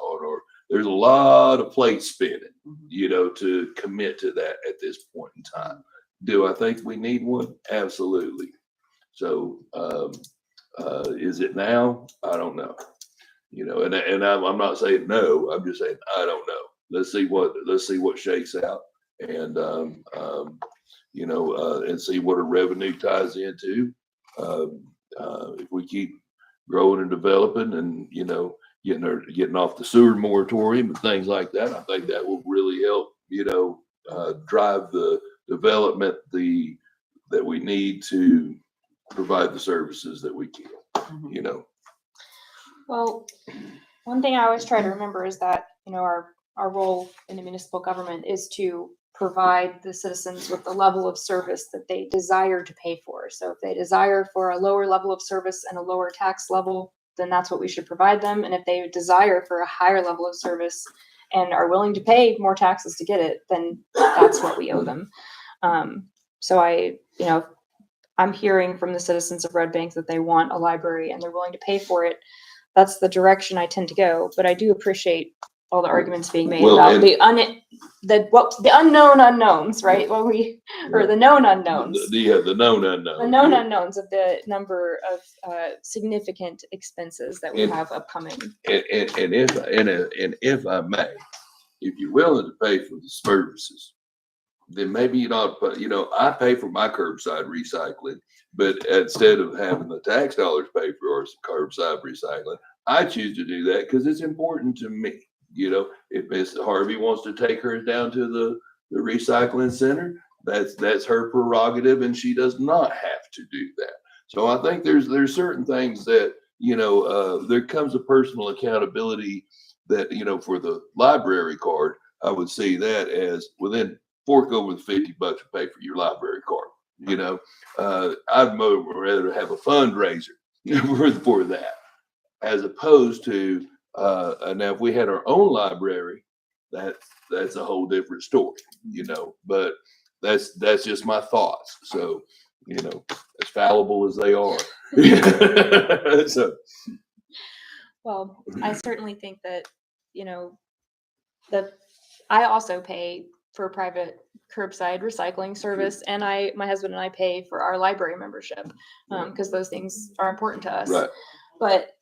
there's a lot of plates spinning, you know, to commit to that at this point in time. Do I think we need one? Absolutely. So, is it now? I don't know. You know, and I'm not saying no, I'm just saying, I don't know. Let's see what shakes out, and, you know, and see what our revenue ties into. If we keep growing and developing and, you know, getting off the sewer moratorium and things like that, I think that will really help, you know, drive the development, the that we need to provide the services that we can, you know. Well, one thing I always try to remember is that, you know, our role in the municipal government is to provide the citizens with the level of service that they desire to pay for. So if they desire for a lower level of service and a lower tax level, then that's what we should provide them. And if they desire for a higher level of service and are willing to pay more taxes to get it, then that's what we owe them. So I'm hearing from the citizens of Red Bank that they want a library and they're willing to pay for it. That's the direction I tend to go, but I do appreciate all the arguments being made Well, about and- the unknown unknowns, right? Or the known unknowns. The known unknown. The known unknowns of the number of significant expenses that we And- have upcoming. And if I may, if you're willing to pay for the services, then maybe you not, but you know, I pay for my curbside recycling, but instead of having the tax dollars pay for our curbside recycling, I choose to do that because it's important to me. You know, if Miss Harvey wants to take hers down to the recycling center, that's her prerogative, and she does not have to do that. So I think there's certain things that, you know, there comes a personal accountability that, you know, for the library card, I would see that as within fork over the $50 to pay for your library card. You know, I'd rather have a fundraiser for that, as opposed to now if we had our own library, that's a whole different story, you know. But that's just my thoughts. So, you know, as fallible as they are. So. Well, I certainly think that, you know, I also pay for private curbside recycling service, and my husband and I pay for our library membership, because those things are important to us. Right. But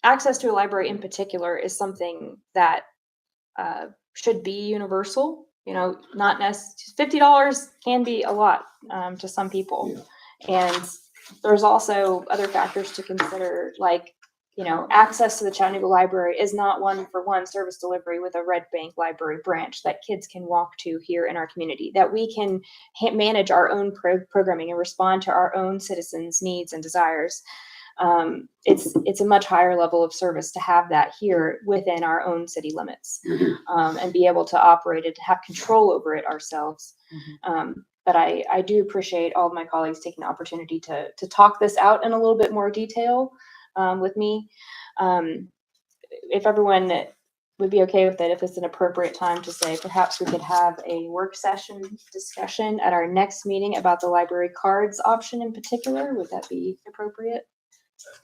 access to a library in particular is something that should be universal. You know, not necessarily $50 can be a lot to some people. Yeah. And there's also other factors to consider, like, you know, access to the Chattanooga Library is not one-for-one service delivery with a Red Bank Library branch that kids can walk to here in our community, that we can manage our own programming and respond to our own citizens' needs and desires. It's a much higher level of service to have that here within our own city limits, and be able to operate it, to have control over it ourselves. But I do appreciate all of my colleagues taking the opportunity to talk this out in a little bit more detail with me. If everyone would be okay with it, if it's an appropriate time to say, perhaps we could have a work session discussion at our next meeting about the library cards option in particular, would that be appropriate?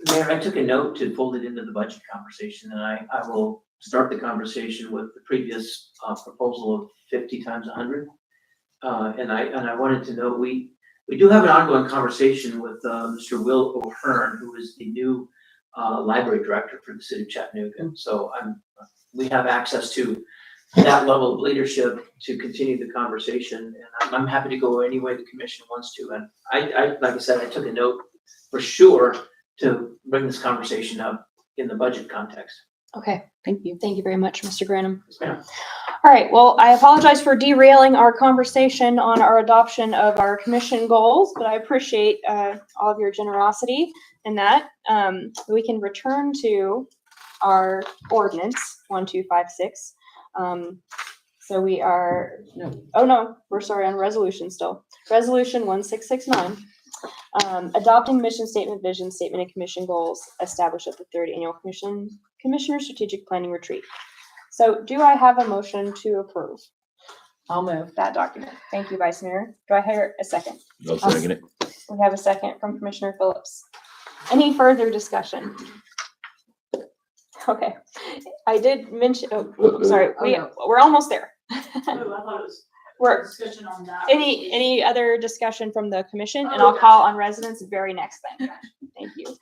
Mayor, I took a note to fold it into the budget conversation, and I will start the conversation with the previous proposal of 50 times 100. And I wanted to note, we do have an ongoing conversation with Mr. Will O'Hearn, who is the new library director for the city of Chattanooga. So we have access to that level of leadership to continue the conversation, and I'm happy to go any way the commission wants to. And I like I said, I took a note for sure to bring this conversation up in the budget context. Okay, thank you. Thank you very much, Mr. Granum. Yes, ma'am. All right, well, I apologize for derailing our conversation on our adoption of our commission goals, but I appreciate all of your generosity in that. We can return to our ordinance 1256. So we are, we're sorry, on resolution still. Resolution 1669. Adopting mission statement, vision statement, and commission goals established at the third annual Commissioner Strategic Planning Retreat. So do I have a motion to approve? I'll move that document. Thank you, Vice Mayor. Do I hear a second? I'll second it. We have a second from Commissioner Phillips. Any further discussion? Okay, I did mention, sorry, we're almost there. Oh, I thought it was We're, discussion on that. any other discussion from the commission? And I'll call on residents the very next thing. Thank you.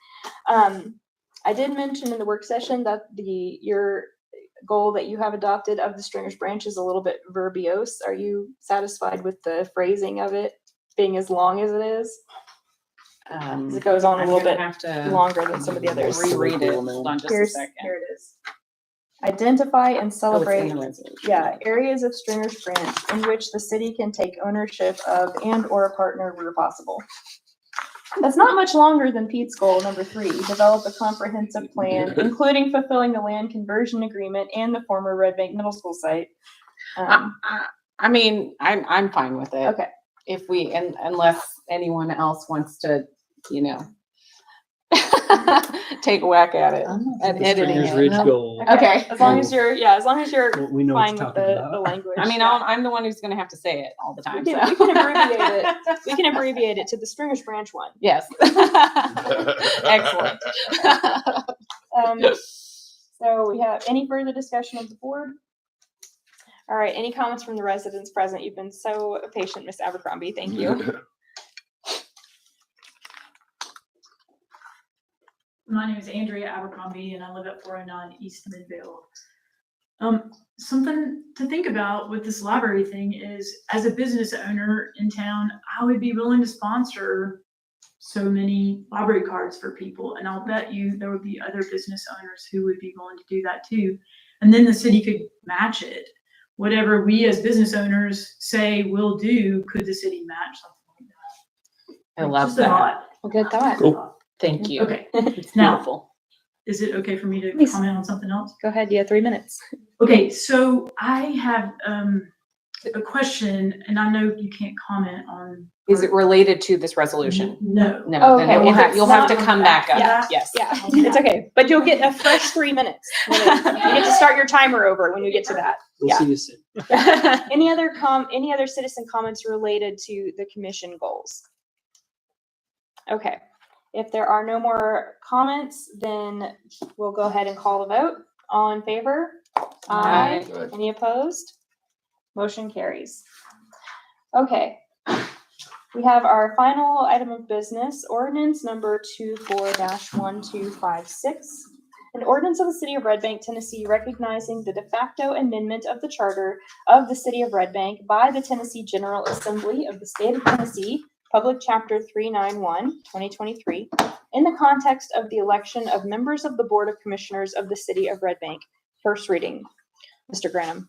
I did mention in the work session that your goal that you have adopted of the Stringer's branch is a little bit verbose. Are you satisfied with the phrasing of it being as long as it is? 'Cause it goes on a little bit longer than some of the others. Reread it. Hold on just a second. Here it is. identify and Oh, it's in celebrate the resolution. yeah, areas of Stringer's Branch in which the city can take ownership of and or partner where possible. That's not much longer than Pete's goal number 3, develop a comprehensive plan, including fulfilling the land conversion agreement and the former Red Bank Middle School site. I mean, I'm fine with it. Okay, If we, unless anyone else wants to, you know, take a whack at it, at The editing Stringer's it. Ridge No. goal. Okay. as long as you're, yeah, as long as you're We know what fine you're with talking the about. language. I mean, yeah. I'm the one who's gonna have to say it all the time, We so. can abbreviate it. We can abbreviate it to the Stringer's Branch one. Yes. Excellent. So we have any further discussion of the board? All right, any comments from the residents present? You've been so patient, Miss Abercrombie. Thank you. My name is Andrea Abercrombie and I live at 409 East Midvale. Something to think about with this library thing is, as a business owner in town, I would be willing to sponsor so many library cards for people. And I'll bet you there would be other business owners who would be willing to do that too. And then the city could match it. Whatever we as business owners say we'll do, could the city match something like that? I love Just a that. thought. Well, good thought. Cool. Thank you. Okay, It's now, beautiful. is it okay for me to Please. comment on something else? Go ahead. You have 3 minutes. Okay, so I have a question, and I know you can't comment on. Is it related to this resolution? No. No, Oh, then okay, you'll well, have, it's you'll have to not come back up. Yeah, Yes. Yeah, it's okay. But you'll get a fresh 3 minutes. You get to start your timer over when you get to that. We'll Yeah. see you soon. Any other citizen comments related to the commission goals? Okay, if there are no more comments, then we'll go ahead and call the vote. All in favor? Aye. Aye. Any opposed? Motion carries. Okay. We have our final item of business, ordinance number 24-1256. An ordinance of the City of Red Bank, Tennessee, recognizing the de facto amendment of the charter of the City of Red Bank by the Tennessee General Assembly of the State of Tennessee, Public Chapter 391, 2023, in the context of the election of members of the Board of Commissioners of the City of Red Bank. First reading. Mr. Granum.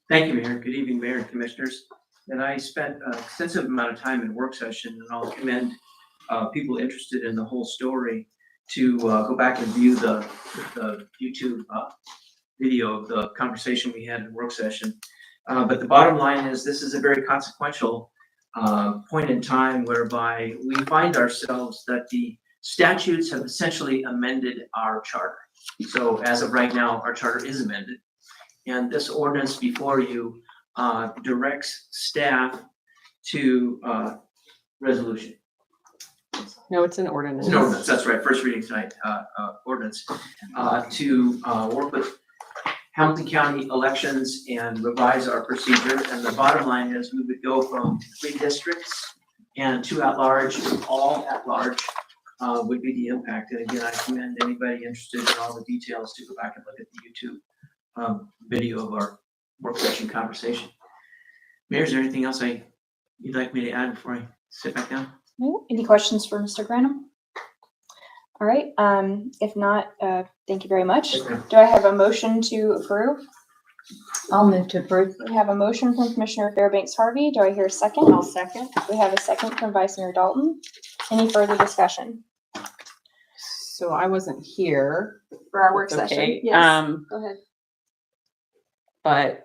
Thank you, Mayor. Good evening, Mayor and Commissioners. And I spent an extensive amount of time in work session, and I'll commend people interested in the whole story to go back and view the YouTube video of the conversation we had in work session. But the bottom line is, this is a very consequential point in time whereby we find ourselves that the statutes have essentially amended our charter. So as of right now, our charter is amended. And this ordinance before you directs staff to resolution. No, it's an ordinance. It's an ordinance, that's right, first reading tonight, ordinance, to work with Hamilton County elections and revise our procedure. And the bottom line is, we would go from 3 districts and 2 at large, to all at large would be the impact. And again, I commend anybody interested in all the details to go back and look at the YouTube video of our work session conversation. Mayor, is there anything else you'd like me to add before I sit back down? No? Any questions for Mr. Granum? All right, if not, thank you very much. Okay. Do I have a motion to approve? I'll move to approve. We have a motion from Commissioner Fairbanks Harvey. Do I hear a second? I'll second. We have a second from Vice Mayor Dalton. Any further discussion So I wasn't here. for our work Okay, session? Yes, go ahead. but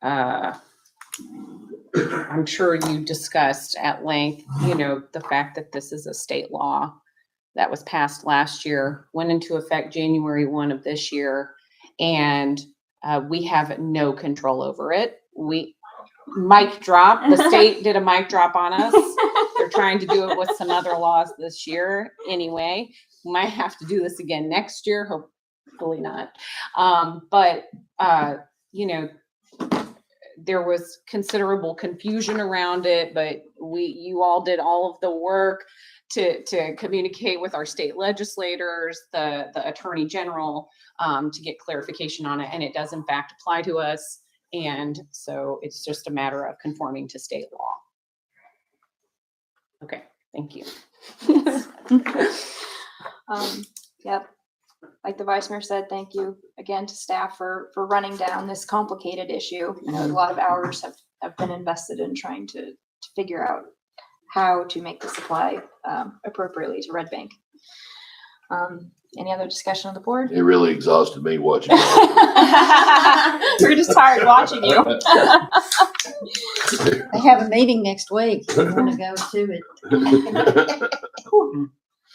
I'm sure you discussed at length, you know, the fact that this is a state law that was passed last year, went into effect January 1 of this year, and we have no control over it. Mic drop, the state did a mic drop on us. They're trying to do it with some other laws this year anyway. We might have to do this again next year, hopefully not. You know, there was considerable confusion around it, but you all did all of the work to communicate with our state legislators, the attorney general, to get clarification on it. And it does in fact apply to us. And so it's just a matter of conforming to state law. Okay, thank you. Yep. like the Vice Mayor said, thank you again to staff for running down this complicated issue. I know a lot of hours have been invested in trying to figure out how to make the supply appropriately to Red Bank. Any other discussion on the board? It really exhausted me watching. We're just tired watching you. They have a meeting next week. If you want to go to it.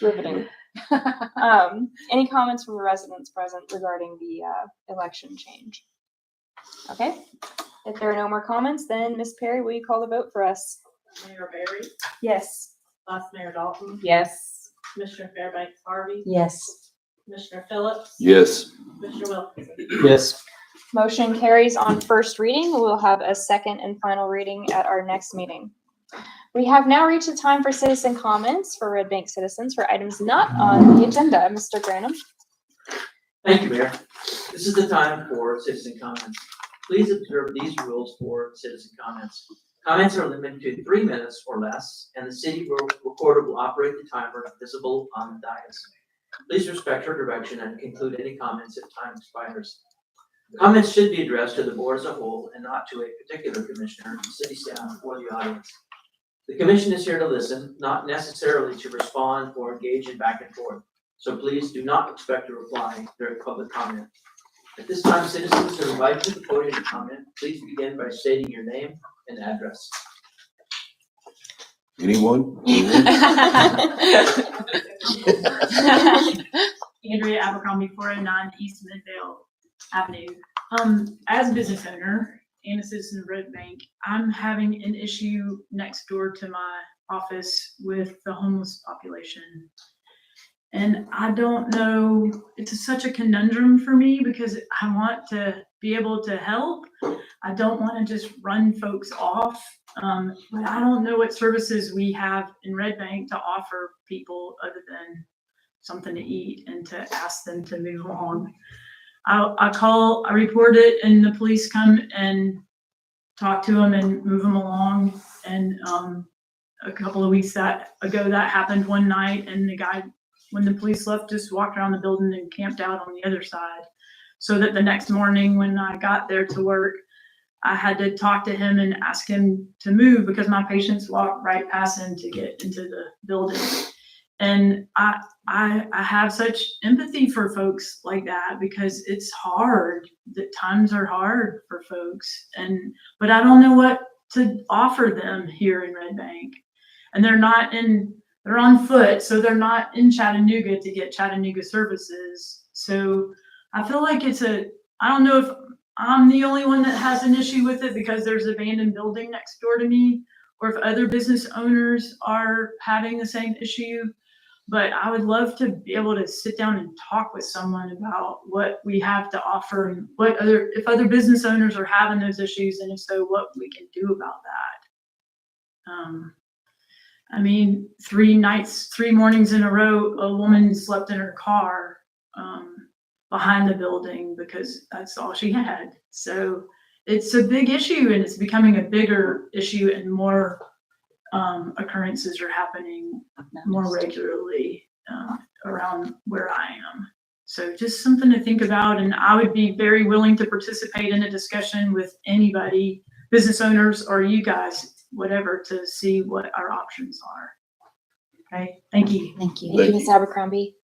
Riveting. Any comments from the residents present regarding the election change? Okay. If there are no more comments, then Ms. Perry, will you call the vote for us? Mayor Barry, Yes. Vice Mayor Dalton, Yes. Commissioner Fairbanks Harvey, Yes. Commissioner Phillips, Yes. Commissioner Wilkinson. Yes. Motion carries on first reading. We'll have a second and final reading at our next meeting. We have now reached the time for citizen comments for Red Bank citizens for items not on the agenda. Mr. Granum? Thank you, Mayor. This is the time for citizen comments. Please observe these rules for citizen comments. Comments are limited to 3 minutes or less, and the city recorder will operate the timer visible on the dais. Please respect her direction and conclude any comments if time expires. Comments should be addressed to the board as a whole and not to a particular commissioner, city staff, or the audience. The commission is here to listen, not necessarily to respond or engage in back and forth. So please do not expect a reply during public comment. At this time, citizens are invited to the podium to comment. Please begin by stating your name and address. Anyone? Andrea Abercrombie, 409 East Midvale Avenue. As a business owner and a citizen of Red Bank, I'm having an issue next door to my office with the homeless population. And I don't know, it's such a conundrum for me because I want to be able to help. I don't want to just run folks off. But I don't know what services we have in Red Bank to offer people other than something to eat and to ask them to move on. I report it and the police come and talk to them and move them along. And a couple of weeks ago that happened one night, and the guy, when the police left, just walked around the building and camped out on the other side. So that the next morning when I got there to work, I had to talk to him and ask him to move because my patients walk right past him to get into the building. And I have such empathy for folks like that because it's hard. The times are hard for folks, but I don't know what to offer them here in Red Bank. And they're on foot, so they're not in Chattanooga to get Chattanooga services. So I feel like I don't know if I'm the only one that has an issue with it because there's an abandoned building next door to me, or if other business owners are having the same issue. But I would love to be able to sit down and talk with someone about what we have to offer and if other business owners are having those issues, and if so, what we can do about that. I mean, 3 mornings in a row, a woman slept in her car behind the building because that's all she had. So it's a big issue, and it's becoming a bigger issue, and more occurrences are happening more regularly around where I am. So just something to think about, and I would be very willing to participate in a discussion with anybody, business owners or you guys, whatever, to see what our options are. Okay, thank you. Thank you. Thank you, Ms. Abercrombie.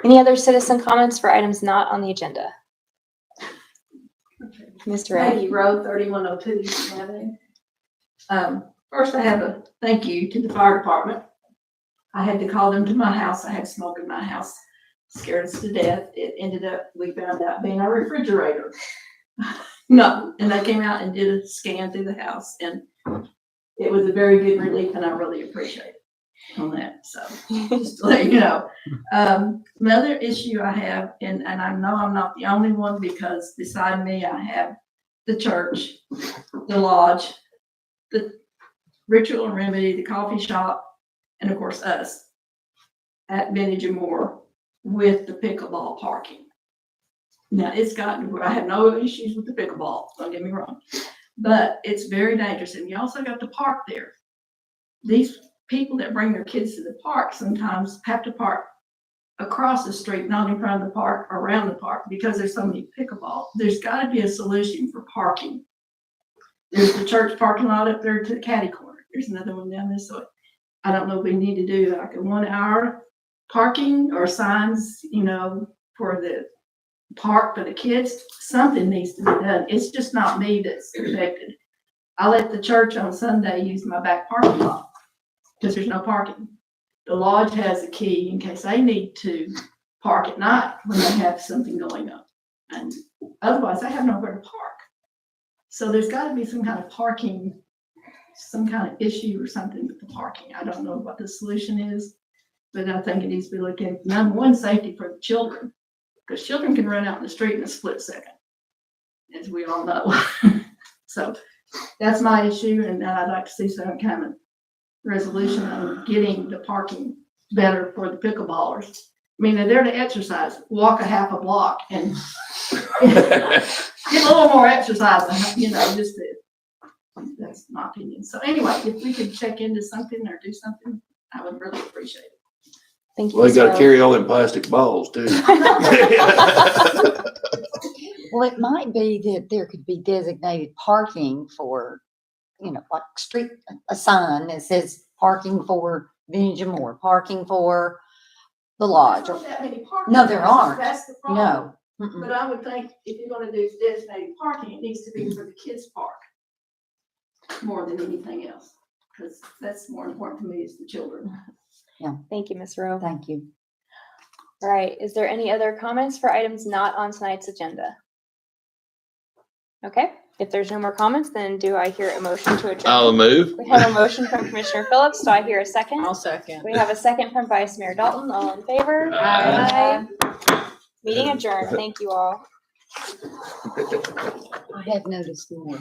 Any other citizen comments for items not on the agenda? Mr. Ray? Maggie Road, 3102 East Avenue. First, I have a thank you to the fire department. I had to call them to my house. I had smoke in my house. Scared us to death. It ended up, we found out, being our refrigerator. No, and they came out and did a scan through the house, and it was a very good relief, and I really appreciate it on that. So just to let you know. Another issue I have, and I know I'm not the only one, because beside me I have the church, the lodge, the Ritual and Remedy, the coffee shop, and of course us at Vintage and More with the pickleball parking. Now it's gotten where I have no issues with the pickleball, don't get me wrong, but it's very dangerous. And you also got to park there. These people that bring their kids to the park sometimes have to park across the street, not in front of the park, around the park, because there's so many pickleball. There's gotta be a solution for parking. There's the church parking lot up there to the catty corner. There's another one down this way. I don't know if we need to do like a 1 hour parking or signs, for the park for the kids. Something needs to be done. It's just not me that's affected. I let the church on Sunday use my back parking lot because there's no parking. The lodge has a key in case they need to park at night when they have something going on. And otherwise they have nowhere to park. So there's got to be some kind of parking, some kind of issue or something with the parking. I don't know what the solution is, but I think it needs to be looked at. Number one, safety for the children, because children can run out in the street in a split second, as we all know. So that's my issue, and I'd like to see some kind of resolution on getting the parking better for the pickleballers. I mean, they're there to exercise, walk a half a block and get a little more exercise, just that's my opinion. So anyway, if we could check into something or do something, I would really appreciate it. Thank you. Well, you gotta Ms. carry all them plastic balls too. Well, it might be that there could be designated parking for, like a sign that says parking for Vintage and More, parking for the lodge. There's not that many parking No, there places. aren't. That's the problem. No. Mm-mm. But I would think if you're gonna do designated parking, it needs to be for the kids' park more than anything else, because that's more important to me is the children. Thank you, Ms. Rowe. Thank you. All right, is there any other comments for items not on tonight's agenda? Okay, if there's no more comments, then do I hear a motion to adjourn? I'll move. We have a motion from Commissioner Phillips. Do I hear a second? I'll second. We have a second from Vice Mayor Dalton. All in favor? Aye. Aye. Meeting adjourned. Thank you all. I have noticed more.